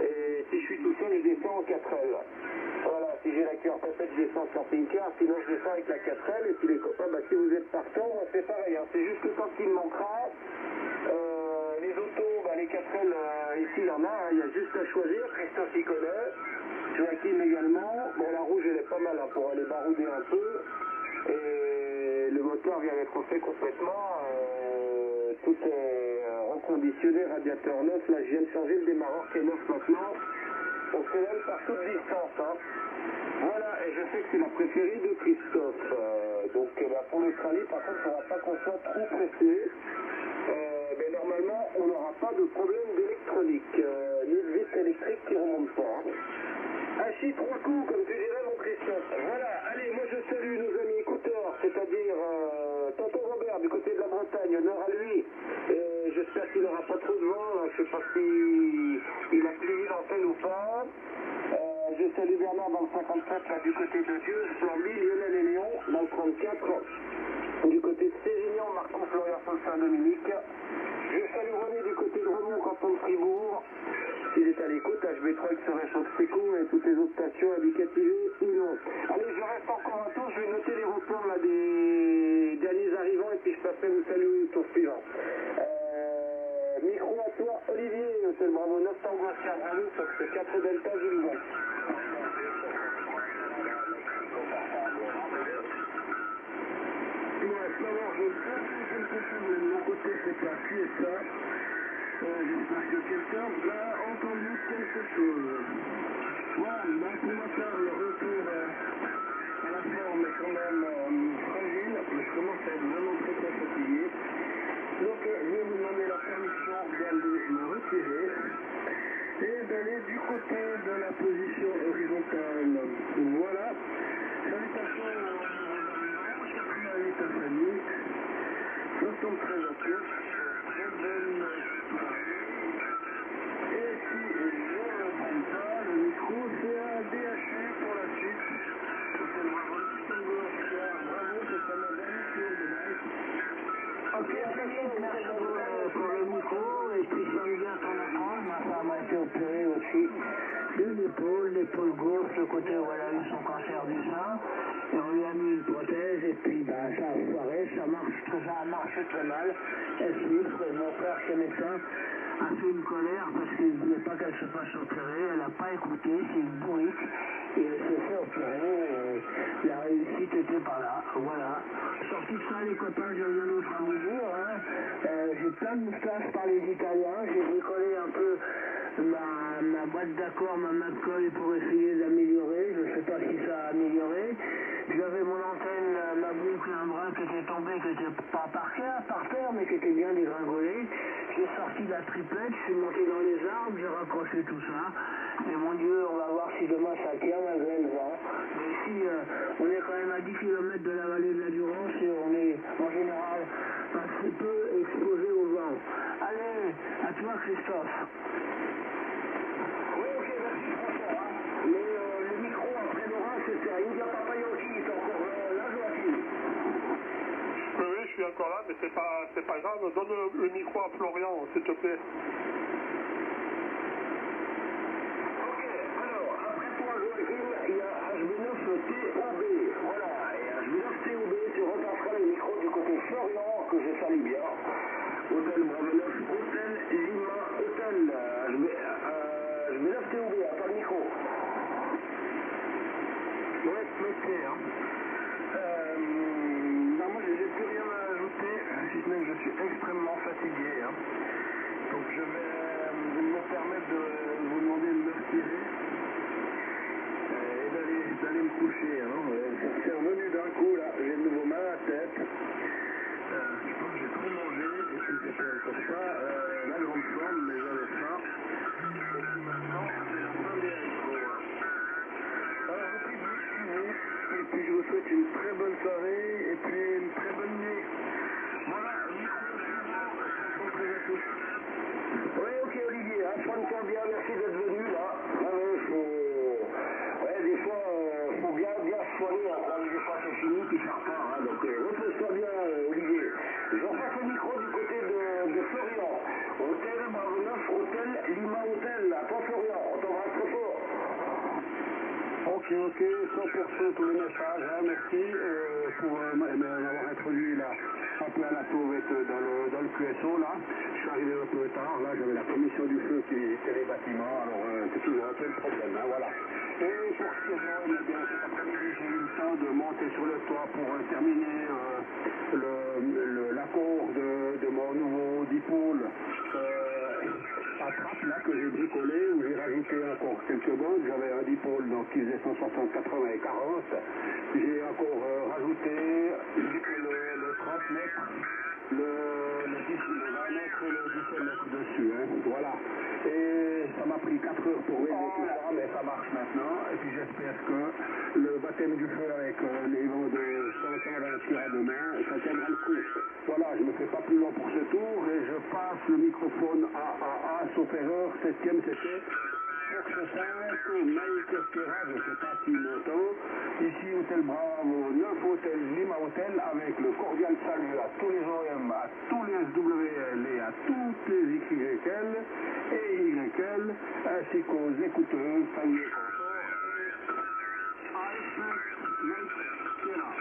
et si je suis tout seul je descends en 4L. Voilà, si j'ai la cœur peut-être je descends en camping-car, sinon je descends avec la 4L, et puis les copains, si vous êtes partants, on fait pareil, hein. C'est juste que quand il me manquera, les autos, les 4L, ici il y en a, hein, il y a juste à choisir, Christophe y connaît, Joachim également, bon la rouge elle est pas mal hein, pour aller barouder un peu, et le moteur vient d'être fait complètement. Tout est reconditionné, radiateur neuf. Là, je viens de changer le démarreur qui est neuf maintenant. On fait même par toute distance. Hein. Voilà, et je sais que c'est la préférée de Christophe. Donc pour l'Australie, par contre, il ne faudra pas qu'on soit trop pressé. Mais normalement, on n'aura pas de problème d'électronique, ni de vis électrique qui ne remonte pas. Hein. Hachi, 3 coups, comme tu dirais, mon Christophe. Voilà, allez, moi je salue nos amis écouteurs, c'est-à-dire Tonton Robert du côté de la Bretagne, nord à lui. J'espère qu'il n'aura pas trop de vent, là. Je ne sais pas s'il a plié l'antenne ou pas. Je salue Bernard dans le 54, là, du côté de Dieu, Flamby, Lionel et Léon, dans le 34. Du côté de Sévignan, Marco Florian Paul Saint-Dominique. Je salue René du côté de Remont, canton de Fribourg. S'il est à l'écoute, HB3 sur Réchauffe Seco et toutes les autres stations indicatives ou non. Allez, je reste encore un tour, je vais noter les reports là, des derniers arrivants et puis je passerai vous saluer au tour suivant. Micro à toi, Olivier, Hôtel Bravo 9 Tango Oscar Bravo, sur ce 4 Delta Jules. De mon côté, c'est pas qui est ça. J'espère que quelqu'un a entendu quelque chose. Voilà, pour ma part, le retour à la forme est quand même fragile. Je commence à être vraiment très fatigué. Donc, je vais vous demander la permission d'aller me retirer et d'aller du côté de la position horizontale. Voilà. Salutations aux 88 à Fanny. 73 à tous, très bonne et si je ne me trompe pas, le micro c'est un DHU pour la suite. Bravo, c'est pas ma dernière tour de night. Ok, merci pour le micro et puis j'aime bien ton approche. Ma femme a été opérée aussi de l'épaule gauche, le côté où elle a eu son cancer du sein. Et on lui a mis une prothèse et puis ça a foiré, ça a marché très mal. Elle souffre et mon frère qui est médecin a fait une colère parce qu'il ne voulait pas qu'elle se fasse opérer. Elle n'a pas écouté, c'est une bourrique. Et elle s'est fait opérer et la réussite était pas là. Voilà. Sorti de ça, les copains, j'ai rien d'autre à vous dire. Hein. J'ai plein de moustaches par les Italiens. J'ai bricolé un peu ma boîte d'accord, ma McCoy pour essayer d'améliorer. Je ne sais pas si ça a amélioré. J'avais mon antenne, ma boucle, un bras qui était tombé, qui n'était pas par terre, mais qui était bien dégringolé. J'ai sorti la triplette, je suis monté dans les arbres, j'ai raccroché tout ça. Et mon Dieu, on va voir si demain ça tient malgré le vent. Mais ici, on est quand même à 10 km de la vallée de la Durance et on est en général assez peu exposé au vent. Allez, à toi Christophe. Oui, ok, merci François. Mais le micro après l'orage, c'est India Papayoshi, c'est encore là, Joachim. Oui, je suis encore là, mais c'est pas grave. Donne le micro à Florian, s'il te plaît. Ok, alors, après toi, Joachim, il y a HB9TOB. Voilà, et HB9TOB, tu repasseras le micro du côté Florian, que je salue bien. Hôtel Bravo 9, Hôtel Lima, Hôtel HB9TOB, à toi le micro. Ouais, métier, hein. Non, moi, j'ai plus rien à ajouter, si ce n'est que je suis extrêmement fatigué. Hein. Donc, je vais me permettre de vous demander de me retirer et d'aller me coucher. Hein. C'est revenu d'un coup, là. J'ai de nouveau mal à la tête. Je pense que j'ai trop mangé et puis c'est pour ça la grande forme, mais j'avais faim. Et puis maintenant, c'est la fin des haricots. Alors, je vous prie de m'excuser. Et puis je vous souhaite une très bonne soirée et puis une très bonne nuit. Voilà, micro suivant, concentrez à tous. Oui, ok Olivier, hein, soigne-toi bien, merci d'être venu là. Ouais, des fois, faut bien se soigner, hein, quand des fois c'est fini, puis ça repart. Hein, donc repose-toi bien Olivier. Je repasse le micro du côté de Florian. Hôtel Bravo 9, Hôtel Lima Hôtel, à toi Florian, on t'embrasse très fort. Ok, 100% tous les messages, hein, merci pour m'avoir introduit là, un peu à la sauvette dans le QSO là. Je suis arrivé un peu tard, là j'avais la commission du feu qui était les bâtiments, alors c'est toujours un peu le problème, hein, voilà. Et pour ce que j'ai, cet après-midi j'ai eu le temps de monter sur le toit pour terminer l'accord de mon nouveau dipôle à trappe là que j'ai bricolé, où j'ai rajouté encore quelques bandes. J'avais un dipôle donc qui faisait 160, 80 et 40. J'ai encore rajouté le 30 mètres, le 20 mètres et le 17 mètres dessus. Hein. Voilà. Et ça m'a pris 4 heures pour régler tout ça, mais ça marche maintenant. Et puis j'espère que le baptême du feu avec les vents de 120 tir à demain, ça tiendra le coup. Voilà, je ne me fais pas plus long pour ce tour et je passe le microphone à sauf erreur, 7e c'était Fox 5, Mike Esquera, je ne sais pas s'il m'entend. Ici Hôtel Bravo, 9 Hôtel Lima Hôtel, avec le cordial salut à tous les OM, à tous les SWL et à toutes les XYL et YL, ainsi qu'aux écouteuses, famille et consorts. Mike Esquera.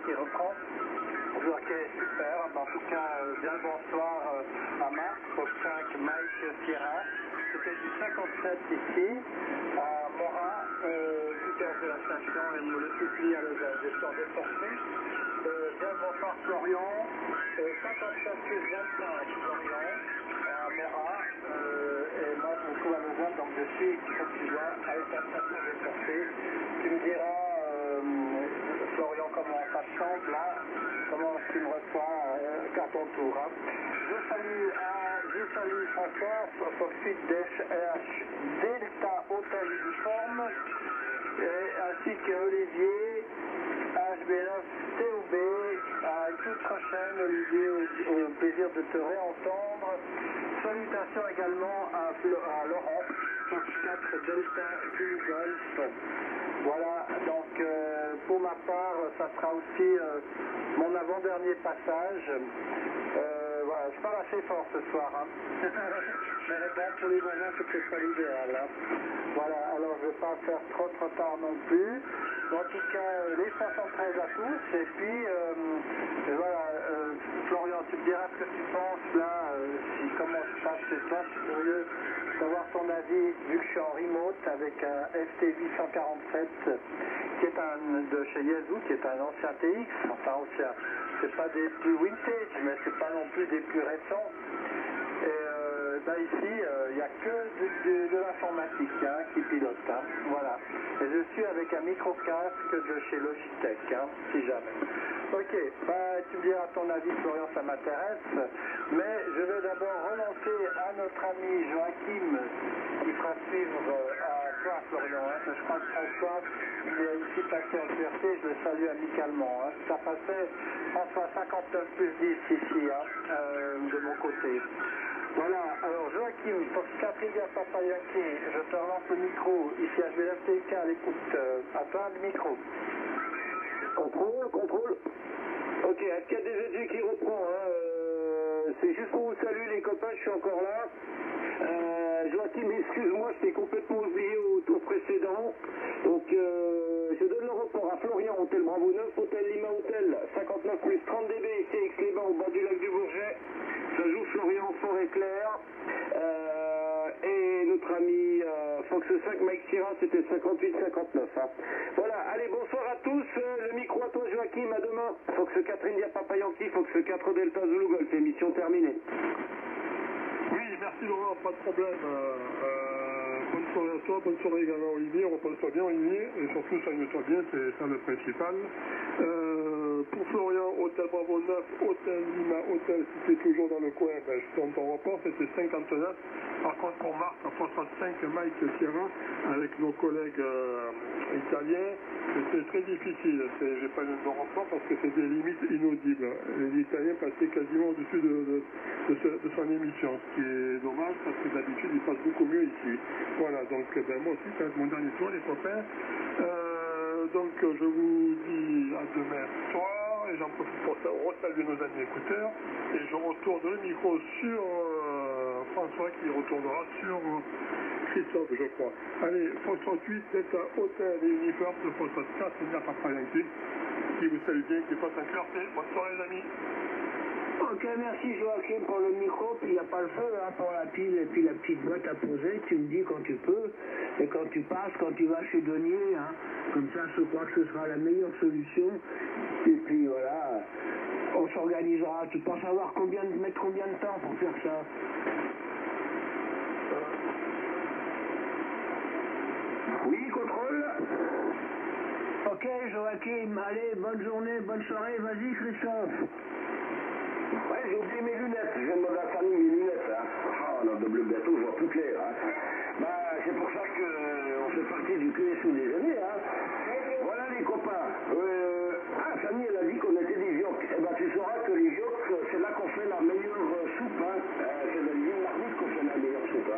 Qui reprend. Ok, super. En tout cas, bien le bonsoir à Marc, Fox 5, Mike Sierra. C'était du 57 ici, à Morat, tout à de la station, et nous le supplie à des sortes de forfait. Bien le bonsoir Florian, 57 plus 25 Florian, à Morat, et moi je me trouve à Lausanne, donc je suis, comme tu vois, avec la station des forfaits. Tu me diras, Florian, comment ça semble là, comment tu me reçois à ton tour. Hein. Je salue François, Foxit Delta Hotel Uniforme, ainsi qu'Olivier, HB9 TOB, à une toute prochaine, Olivier, au plaisir de te réentendre. Salutations également à Laurent, Fox 4 Delta Q Golf. Voilà, donc pour ma part, ça sera aussi mon avant-dernier passage. Voilà, je parle assez fort ce soir. Hein. Mais bon, pour les voisins, c'est peut-être pas l'idéal. Hein. Voilà, alors je ne vais pas faire trop tard non plus. En tout cas, les 73 à tous. Et puis, voilà, Florian, tu me diras ce que tu penses là, comment se passe chez toi. Je suis curieux de savoir ton avis, vu que je suis en remote avec un FT847, qui est de chez Yazoo, qui est un ancien TX, enfin ancien. C'est pas des plus vintage, mais c'est pas non plus des plus récents. Et ici, il n'y a que de l'informatique qui pilote. Hein, voilà. Et je suis avec un micro-casque de chez Logitech, si jamais. Ok, tu me diras ton avis, Florian, ça m'intéresse. Mais je vais d'abord relancer à notre ami Joachim, qui fera suivre à toi, Florian. Je crois que François, il est ici passé en QRT, je le salue amicalement. Ça passait François 59 plus 10 ici, de mon côté. Voilà, alors Joachim, pour Catherine Papa Yankee, je te relance le micro, ici à HBLFTK à l'écoute, à toi le micro. Contrôle. Ok, HK2G qui reprend, c'est juste pour vous saluer les copains, je suis encore là. Joachim, excuse-moi, je t'ai complètement oublié au tour précédent. Donc, je donne le report à Florian, Hôtel Bravo 9, Hôtel Lima Hôtel, 59 plus 30 dB, CX Les Bains au bas du lac du Bourget. Ça joue Florian Forêt Claire. Et notre ami Fox 5 Mike Sierra, c'était 58-59. Voilà, allez, bonsoir à tous. Le micro à toi, Joachim, à demain. Fox 4 India Papa Yankee, Fox 4 Delta Zulu Golf, émission terminée. Oui, merci Laurent, pas de problème. Bonne soirée à toi, bonne soirée également à Olivier, repose-toi bien Olivier, et surtout soigne-toi bien, c'est ça le principal. Pour Florian, Hôtel Bravo 9, Hôtel Lima, Hôtel, si tu es toujours dans le coin, je tourne ton rapport, c'était 59. Par contre pour Marc, 65 Mike Sierra, avec nos collègues italiens, c'était très difficile. J'ai pas eu de rapport parce que c'est des limites inaudibles. Les Italiens passaient quasiment au-dessus de son émission, ce qui est dommage parce que d'habitude ils passent beaucoup mieux ici. Voilà, donc moi aussi ça va être mon dernier tour les copains. Donc je vous dis à demain soir et j'en profite pour resaluer nos amis écouteurs et je retourne le micro sur François qui retournera sur Christophe je crois. Allez, François 8, c'est un hôtel et uniforme de François 4, c'est bien Papa Yankee qui vous salue bien, qui passe un clarté. Bonne soirée les amis. Ok, merci Joachim pour le micro, puis il n'y a pas le feu pour la pile et puis la petite boîte à poser, tu me dis quand tu peux, et quand tu passes, quand tu vas chez Denier, comme ça je crois que ce sera la meilleure solution, et puis voilà, on s'organisera, tu penses avoir mettre combien de temps pour faire ça? Oui, contrôle. Ok Joachim, allez, bonne journée, bonne soirée, vas-y Christophe. Ouais, j'ai oublié mes lunettes, je viens de demander à Fanny mes lunettes. Oh, dans le gâteau, je vois plus clair. C'est pour ça qu'on fait partie du QSO des années. Voilà les copains. Fanny, elle a dit qu'on était des vioques. Eh ben, tu sauras que les vioques, c'est là qu'on fait la meilleure soupe. C'est dans les villes marmites qu'on fait la meilleure soupe.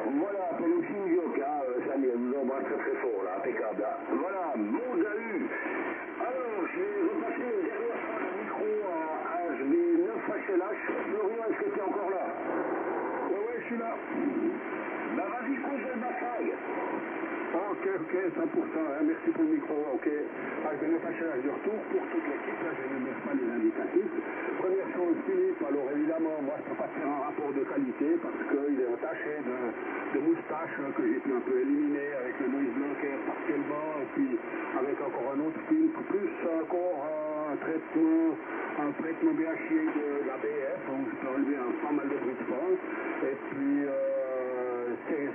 Voilà, pour nous une vioque, Fanny, elle nous embrasse très très fort, là, impeccable. Voilà, mon Dahu. Alors, je vais repasser une dernière fois le micro à HB9 HLH. Florian, est-ce que tu es encore là? Ouais, je suis là. Vas-y, cause de ma faille. Ok, 100%, merci pour le micro, ok. HB9 HLH de retour pour toute l'équipe, là je ne mets pas les indicatifs. Première chose, Philippe, alors évidemment, moi je ne peux pas faire un rapport de qualité parce qu'il est entaché de moustaches que j'ai pu un peu éliminer avec le noise blocker partiellement et puis avec encore un autre filtre, plus encore un traitement BHI de la BF, donc je peux enlever pas mal de bruit de fond. Et puis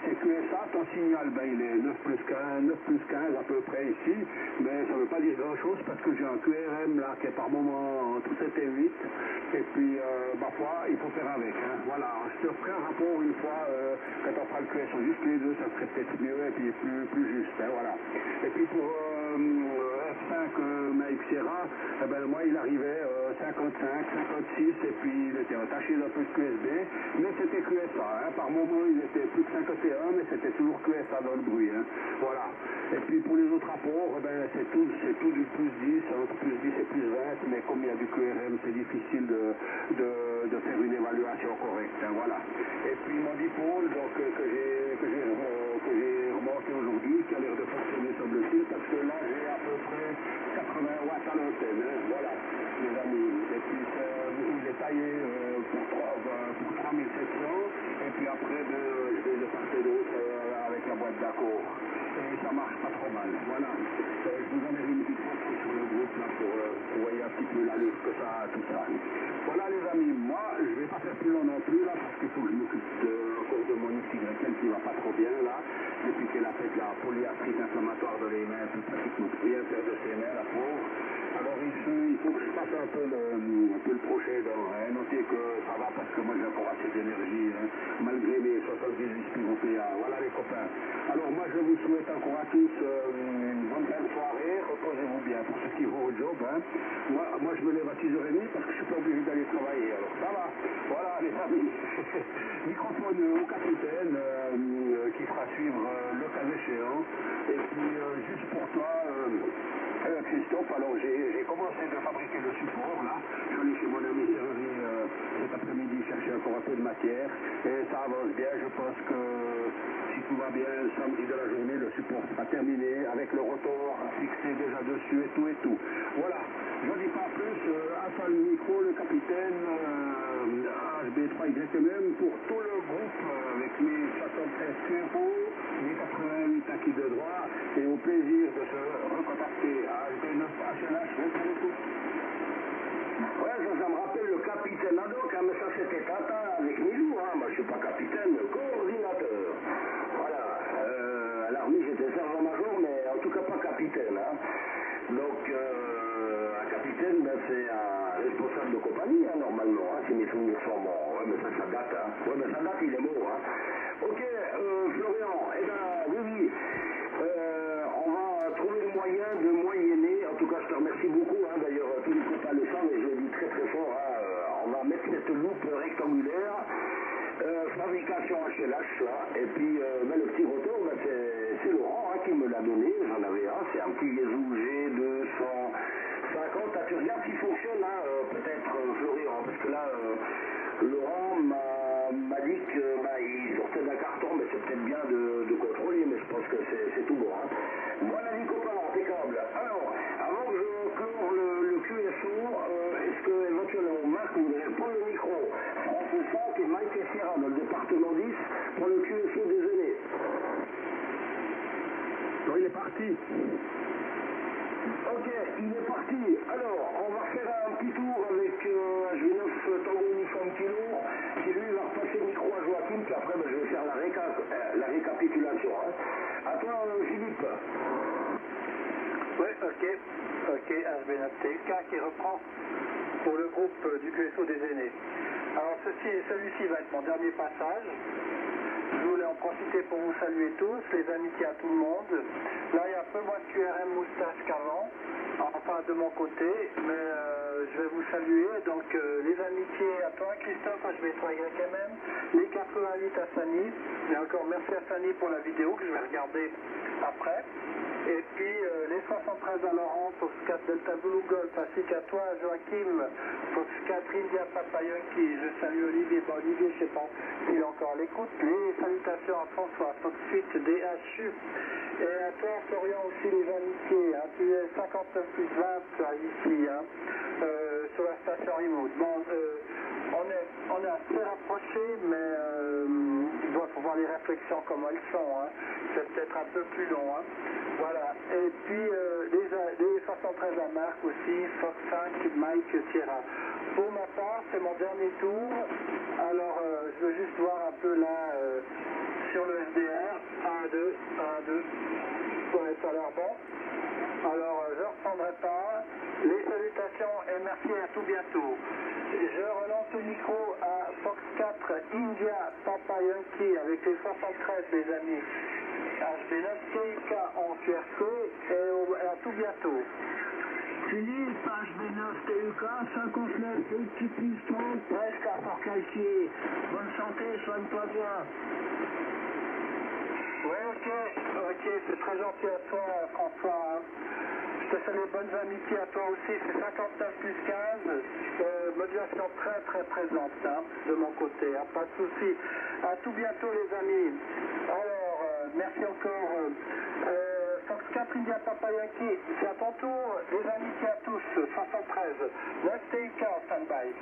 c'est QSA, ton signal, il est 9 plus 15 à peu près ici, mais ça ne veut pas dire grand chose parce que j'ai un QRM là qui est par moment entre 7 et 8, et puis ma foi, il faut faire avec. Voilà, je te ferai un rapport une fois quand on fera le QSA, juste les deux, ça serait peut-être mieux et puis plus juste, voilà. Et puis pour F5 Mike Sierra, moi il arrivait 55, 56 et puis il était attaché d'un peu de QSB, mais c'était QSA, par moment il était plus que 51, mais c'était toujours QSA dans le bruit, voilà. Et puis pour les autres rapports, c'est tout du plus 10, entre plus 10 et plus 20, mais comme il y a du QRM, c'est difficile de faire une évaluation correcte, voilà. Et puis mon dipôle, donc que j'ai remonté aujourd'hui, qui a l'air de fonctionner semble-t-il, parce que là je vais de part et d'autre avec la boîte d'accord. Et ça marche pas trop mal. Voilà. Je vous en ai une petite photo sur le groupe là pour voyez un petit peu l'allure que ça a, tout ça. Voilà les amis, moi je vais pas faire plus long non plus là parce qu'il faut que je m'occupe encore de mon XY qui va pas trop bien là. Depuis qu'elle a fait de la polyarthrite inflammatoire de les mains, tout ça qui ne peut rien faire de ses mains, la pauvre. Alors il faut que je fasse un peu le prochain dent. Hein. Notez que ça va parce que moi j'ai encore assez d'énergie, hein, malgré mes 78 spiroPA. Voilà les copains. Alors moi je vous souhaite encore à tous une bonne fin de soirée. Reposez-vous bien pour ceux qui vont au job. Hein. Moi je me lève à 6h30 parce que je suis pas obligé d'aller travailler. Alors ça va. Voilà les amis. Microphone au capitaine qui fera suivre le cas échéant. Et puis juste pour toi, Christophe, alors j'ai commencé de fabriquer le support là. Je suis allé chez mon ami Sergi cet après-midi chercher encore un peu de matière. Et ça avance bien. Je pense que si tout va bien, samedi de la journée, le support sera terminé avec le rotor fixé déjà dessus et tout et tout. Voilà. Je ne dis pas plus. À ça le micro, le capitaine HB3YMM pour tout le groupe avec mes 73 QFO, mes 88 acquis de droit et au plaisir de se recontacter à HB9HLH. Ouais, ça me rappelle le capitaine Haddock, hein, mais ça c'était Tata avec Milou, hein. Moi je suis pas capitaine, coordinateur. Voilà. À l'armée j'étais sergent-major, mais en tout cas pas capitaine. Hein. Donc un capitaine, ben, c'est un responsable de compagnie, hein, normalement, hein, si mes souvenirs sont bons. Ouais, mais ça date, hein. Ouais, mais ça date, il est mort, hein. Ok, Florian, eh ben, oui. On va trouver le moyen de moyenner. En tout cas, je te remercie beaucoup, hein, d'ailleurs, tous les copains le savent, et je le dis très très fort, hein, on va mettre cette loupe rectangulaire, fabrication HLH, là, et puis ben, le petit rotor, ben, c'est Laurent hein, qui me l'a donné, j'en avais un, c'est un petit Yazoo G250, ah, tu regardes s'il fonctionne, hein, peut-être Florian, parce que là, Laurent m'a dit que bah, il sortait d'un carton, mais c'est peut-être bien de contrôler, mais je pense que c'est tout bon. Hein. Voilà les copains, impeccable. Alors, avant que je clore le QSO, est-ce que éventuellement Marc voudrait prendre le micro François 5 et Mike Sierra dans le département 10 pour le QSO des aînés. Non, il est parti. Ok, il est parti. Alors, on va faire un petit tour avec HV9 Tango Uniforme Kilo, qui lui va repasser le micro à Joachim, puis après ben, je vais faire la récapitulation. Hein. À toi, Philippe. Oui, ok, HB9TK qui reprend pour le groupe du QSO des aînés. Alors celui-ci va être mon dernier passage. Je voulais en profiter pour vous saluer tous, les amitiés à tout le monde. Là, il y a un peu moins de QRM moustache qu'avant, enfin de mon côté, mais je vais vous saluer. Donc, les amitiés à toi, Christophe, HB3YMM, les 88 à Sani. Et encore merci à Sani pour la vidéo que je vais regarder après. Et puis, les 73 à Laurent, Fox 4 Delta Blue Golf, ainsi qu'à toi, Joachim, Fox 4 India Papa Yankee. Je salue Olivier. Bon, Olivier, je ne sais pas s'il est encore à l'écoute. Les salutations à François, Fox 8 DHU. Et à toi, Florian, aussi les amitiés. Hein. Tu es 59 plus 20 ici, hein, sur la station remote. Bon, on est assez rapprochés, mais il faut voir les réflexions comme elles sont. Hein. C'est peut-être un peu plus long. Hein. Voilà. Et puis les 73 à Marc aussi, Fox 5, Mike Sierra. Pour ma part, c'est mon dernier tour. Alors, je veux juste voir un peu là sur le SDR. 1, 2. Ouais, ça a l'air bon. Alors, je ne reprendrai pas. Les salutations et merci à tout bientôt. Je relance le micro à Fox 4 India Papa Yankee avec les 73, les amis. HB9TK en QRC et à tout bientôt. Philippe, HB9TUK, 59, petit plus 30, presque à Port-Calquier. Bonne santé, soigne-toi bien. Oui, ok, c'est très gentil à toi, François. Hein. Je te salue les bonnes amitiés à toi aussi, c'est 59 plus 15, modulation très très présente hein, de mon côté, hein, pas de souci. À tout bientôt les amis. Alors, merci encore. Fox 4 India Papa Yankee, c'est à ton tour, les amitiés à tous, 73, 9 TIK en stand-by.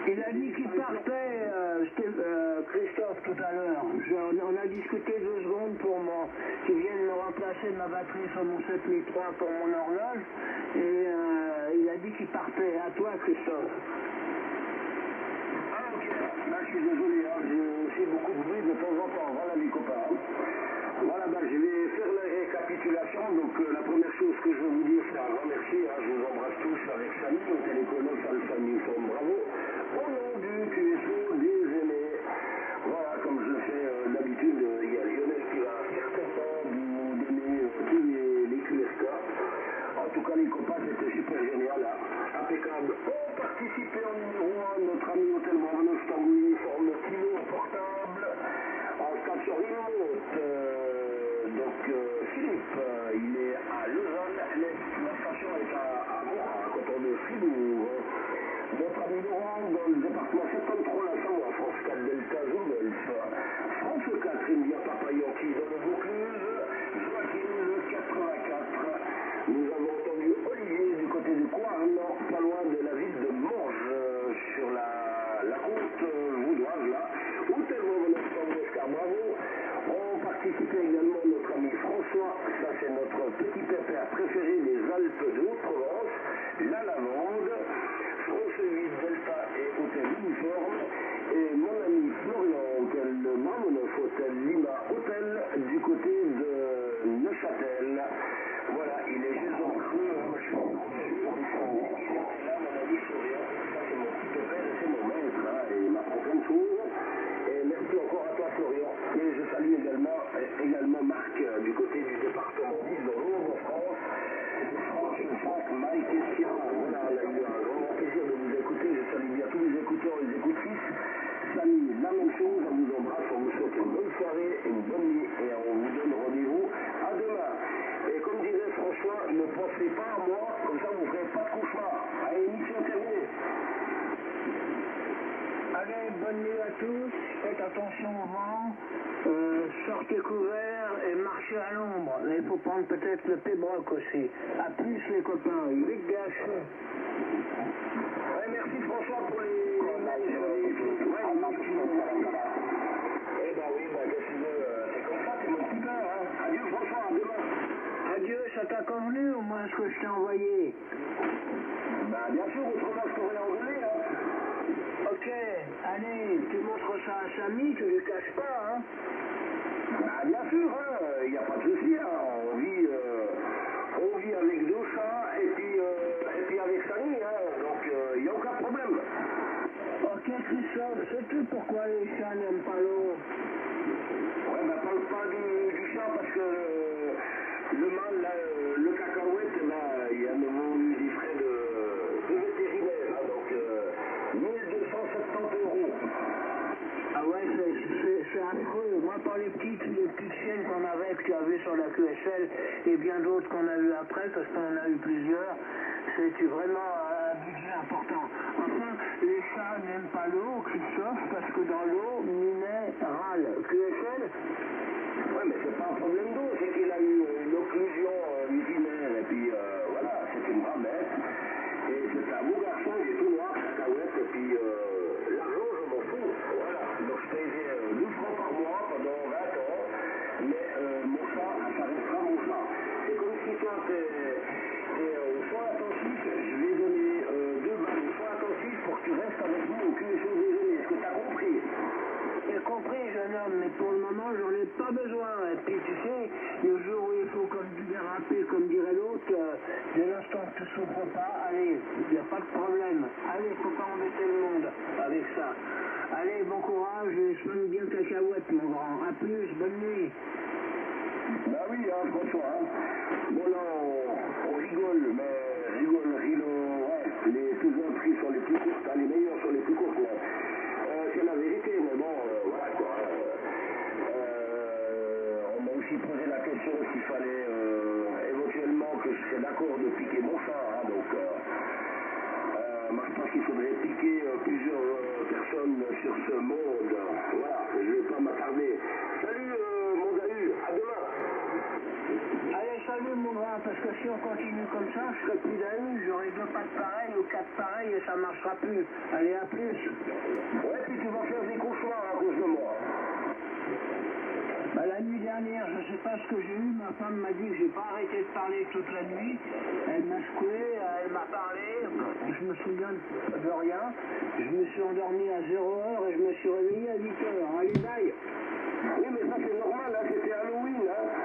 Il a dit qu'il partait, Christophe, tout à l'heure. On a discuté 2 secondes pour qu'il vienne me remplacer ma batterie sur mon 7003 pour mon horloge. Et il a dit qu'il partait. À toi, Christophe. Ah, ok. Là, je suis désolé, hein. J'ai aussi beaucoup de bruit de temps en temps. Voilà, les copains. Voilà, je vais faire la récapitulation. Donc, la première chose que je veux vous dire, c'est un grand merci. Hein. Je vous embrasse tous avec Samy, au télécolloque Alpha Newform. Bravo. Au nom du QSO des aînés. Voilà, comme je le fais d'habitude, il y a Lionel qui va certainement vous donner tous les QSK. En tout cas, les copains, c'était super génial. Hein. Impeccable. On participait en numéro 1, notre ami Hôtel Bravo Tango uniforme kilo portable. En station remote. Donc, Philippe, il est à Lausanne. La station est à Morin, à côté de Fribourg. Notre ami Laurent dans le département 73, la Savoie, France 4 Delta Golf. France 4 India Papa Yankee dans le Vaucluse. Joachim 84. Nous avons entendu Olivier du côté du Coarnan, pas loin de la ville de Morges, sur la côte vaudoise là. Hôtel Oscar Bravo. On participait également notre ami François, ça c'est notre petit pépère préféré des Alpes de Haute-Provence, la Lavande. France 8 Delta et Hôtel Uniforme, et mon ami Florian, Hôtel Bramonov, Hôtel Lima, Hôtel du côté de Neuchâtel. Voilà, il est juste en creux, moi je suis en là, mon ami Florian, ça c'est mon petit pépère et c'est mon maître, hein, et il m'apprend plein de choses. Et merci encore à toi Florian. Et je salue également Marc du côté du département 10 dans l'Ouest en France. Franck, Mike et Sierra. Voilà, on a eu un grand plaisir de vous écouter. Je salue bien tous les écouteurs et les écoutrices. Samy, la même chose, on vous embrasse, on vous souhaite une bonne soirée, une bonne nuit et on vous donne rendez-vous à demain. Et comme disait François, ne pensez pas à moi, comme ça vous ne ferez pas de cauchemar. Allez, émission terminée. Allez, bonne nuit à tous, faites attention au vent, sortez couverts et marchez à l'ombre. Il faut prendre peut-être le pébroc aussi. A plus les copains, 8 gâches. Ouais, merci François pour les qu'est-ce que tu veux, c'est comme ça, c'est mon petit père, hein. Adieu François, à demain. Adieu, ça t'a convenu au moins ce que je t'ai envoyé? Bien sûr, autrement je t'aurais engueulé, hein. Ok, allez, tu montres ça à Samy, tu ne le caches pas, hein? Bien sûr, il n'y a pas de souci, hein. On vit avec 2 chats et puis avec Samy, hein. Donc il n'y a aucun problème. Ok, Christophe, sais-tu pourquoi les chats n'aiment pas l'eau? Ouais, parle pas du chat parce que le mâle, là, le cacahuète, il y a nouveau eu des frais de vétérinaire, hein, donc 1270 €. Ah ouais, c'est affreux. Moi, par les petites chiennes qu'on avait, que tu as vues sur la QSL, et bien d'autres qu'on a eu après, parce qu'on en a eu plusieurs, c'est vraiment un budget important. Enfin, les chats n'aiment pas l'eau, Christophe, parce que dans l'eau, minérale. QSL? Ouais, mais c'est pas un problème d'eau, c'est qu'il a eu une occlusion urinaire, et puis voilà, c'est une brave bête. Et c'est un beau garçon, il est tout noir, cacahuète, et puis l'argent, je m'en fous. Voilà, donc je payais 12 francs par mois pendant 20 ans, mais mon chat, ça restera mon chat. C'est comme si toi, t'es au soin intensif, je vais donner 2 balles au soin intensif pour que tu restes avec nous au QSO déjeuner. Est-ce que t'as compris? J'ai compris, jeune homme, mais pour le moment, j'en ai pas besoin. Et puis, tu sais, le jour où il faut comme déraper, comme dirait l'autre, dès l'instant que tu souffres pas, allez, il n'y a pas de problème. Allez, faut pas embêter le monde avec ça. Allez, bon courage et soigne bien ta cacahuète, mon grand. À plus, bonne nuit. Bah oui, hein, François, hein. Bon, là, on rigole, mais ouais, les plaisanteries sont les plus courtes, hein, les meilleures sont les plus courtes, mais c'est la vérité, mais bon, voilà, quoi. On m'a aussi posé la question s'il fallait éventuellement que je serais d'accord de piquer mon chat, hein, donc moi je pense qu'il faudrait piquer plusieurs personnes sur ce monde. Voilà, je vais pas m'attarder. Salut mon Dahu, à demain. Allez, salut mon grand, parce que si on continue comme ça, je serai plus d'amis, j'aurai 2 pattes pareilles ou 4 pareilles et ça marchera plus. Allez, à plus. Ouais, puis tu vas faire des cauchemars à cause de moi. Bah, la nuit dernière, je sais pas ce que j'ai eu, ma femme m'a dit que j'ai pas arrêté de parler toute la nuit. Elle m'a secoué, elle m'a parlé, je me souviens de rien. Je me suis endormi à 0h et je me suis réveillé à 8h. Allez, bye. Oui, mais ça c'est normal, hein, c'était Halloween, hein.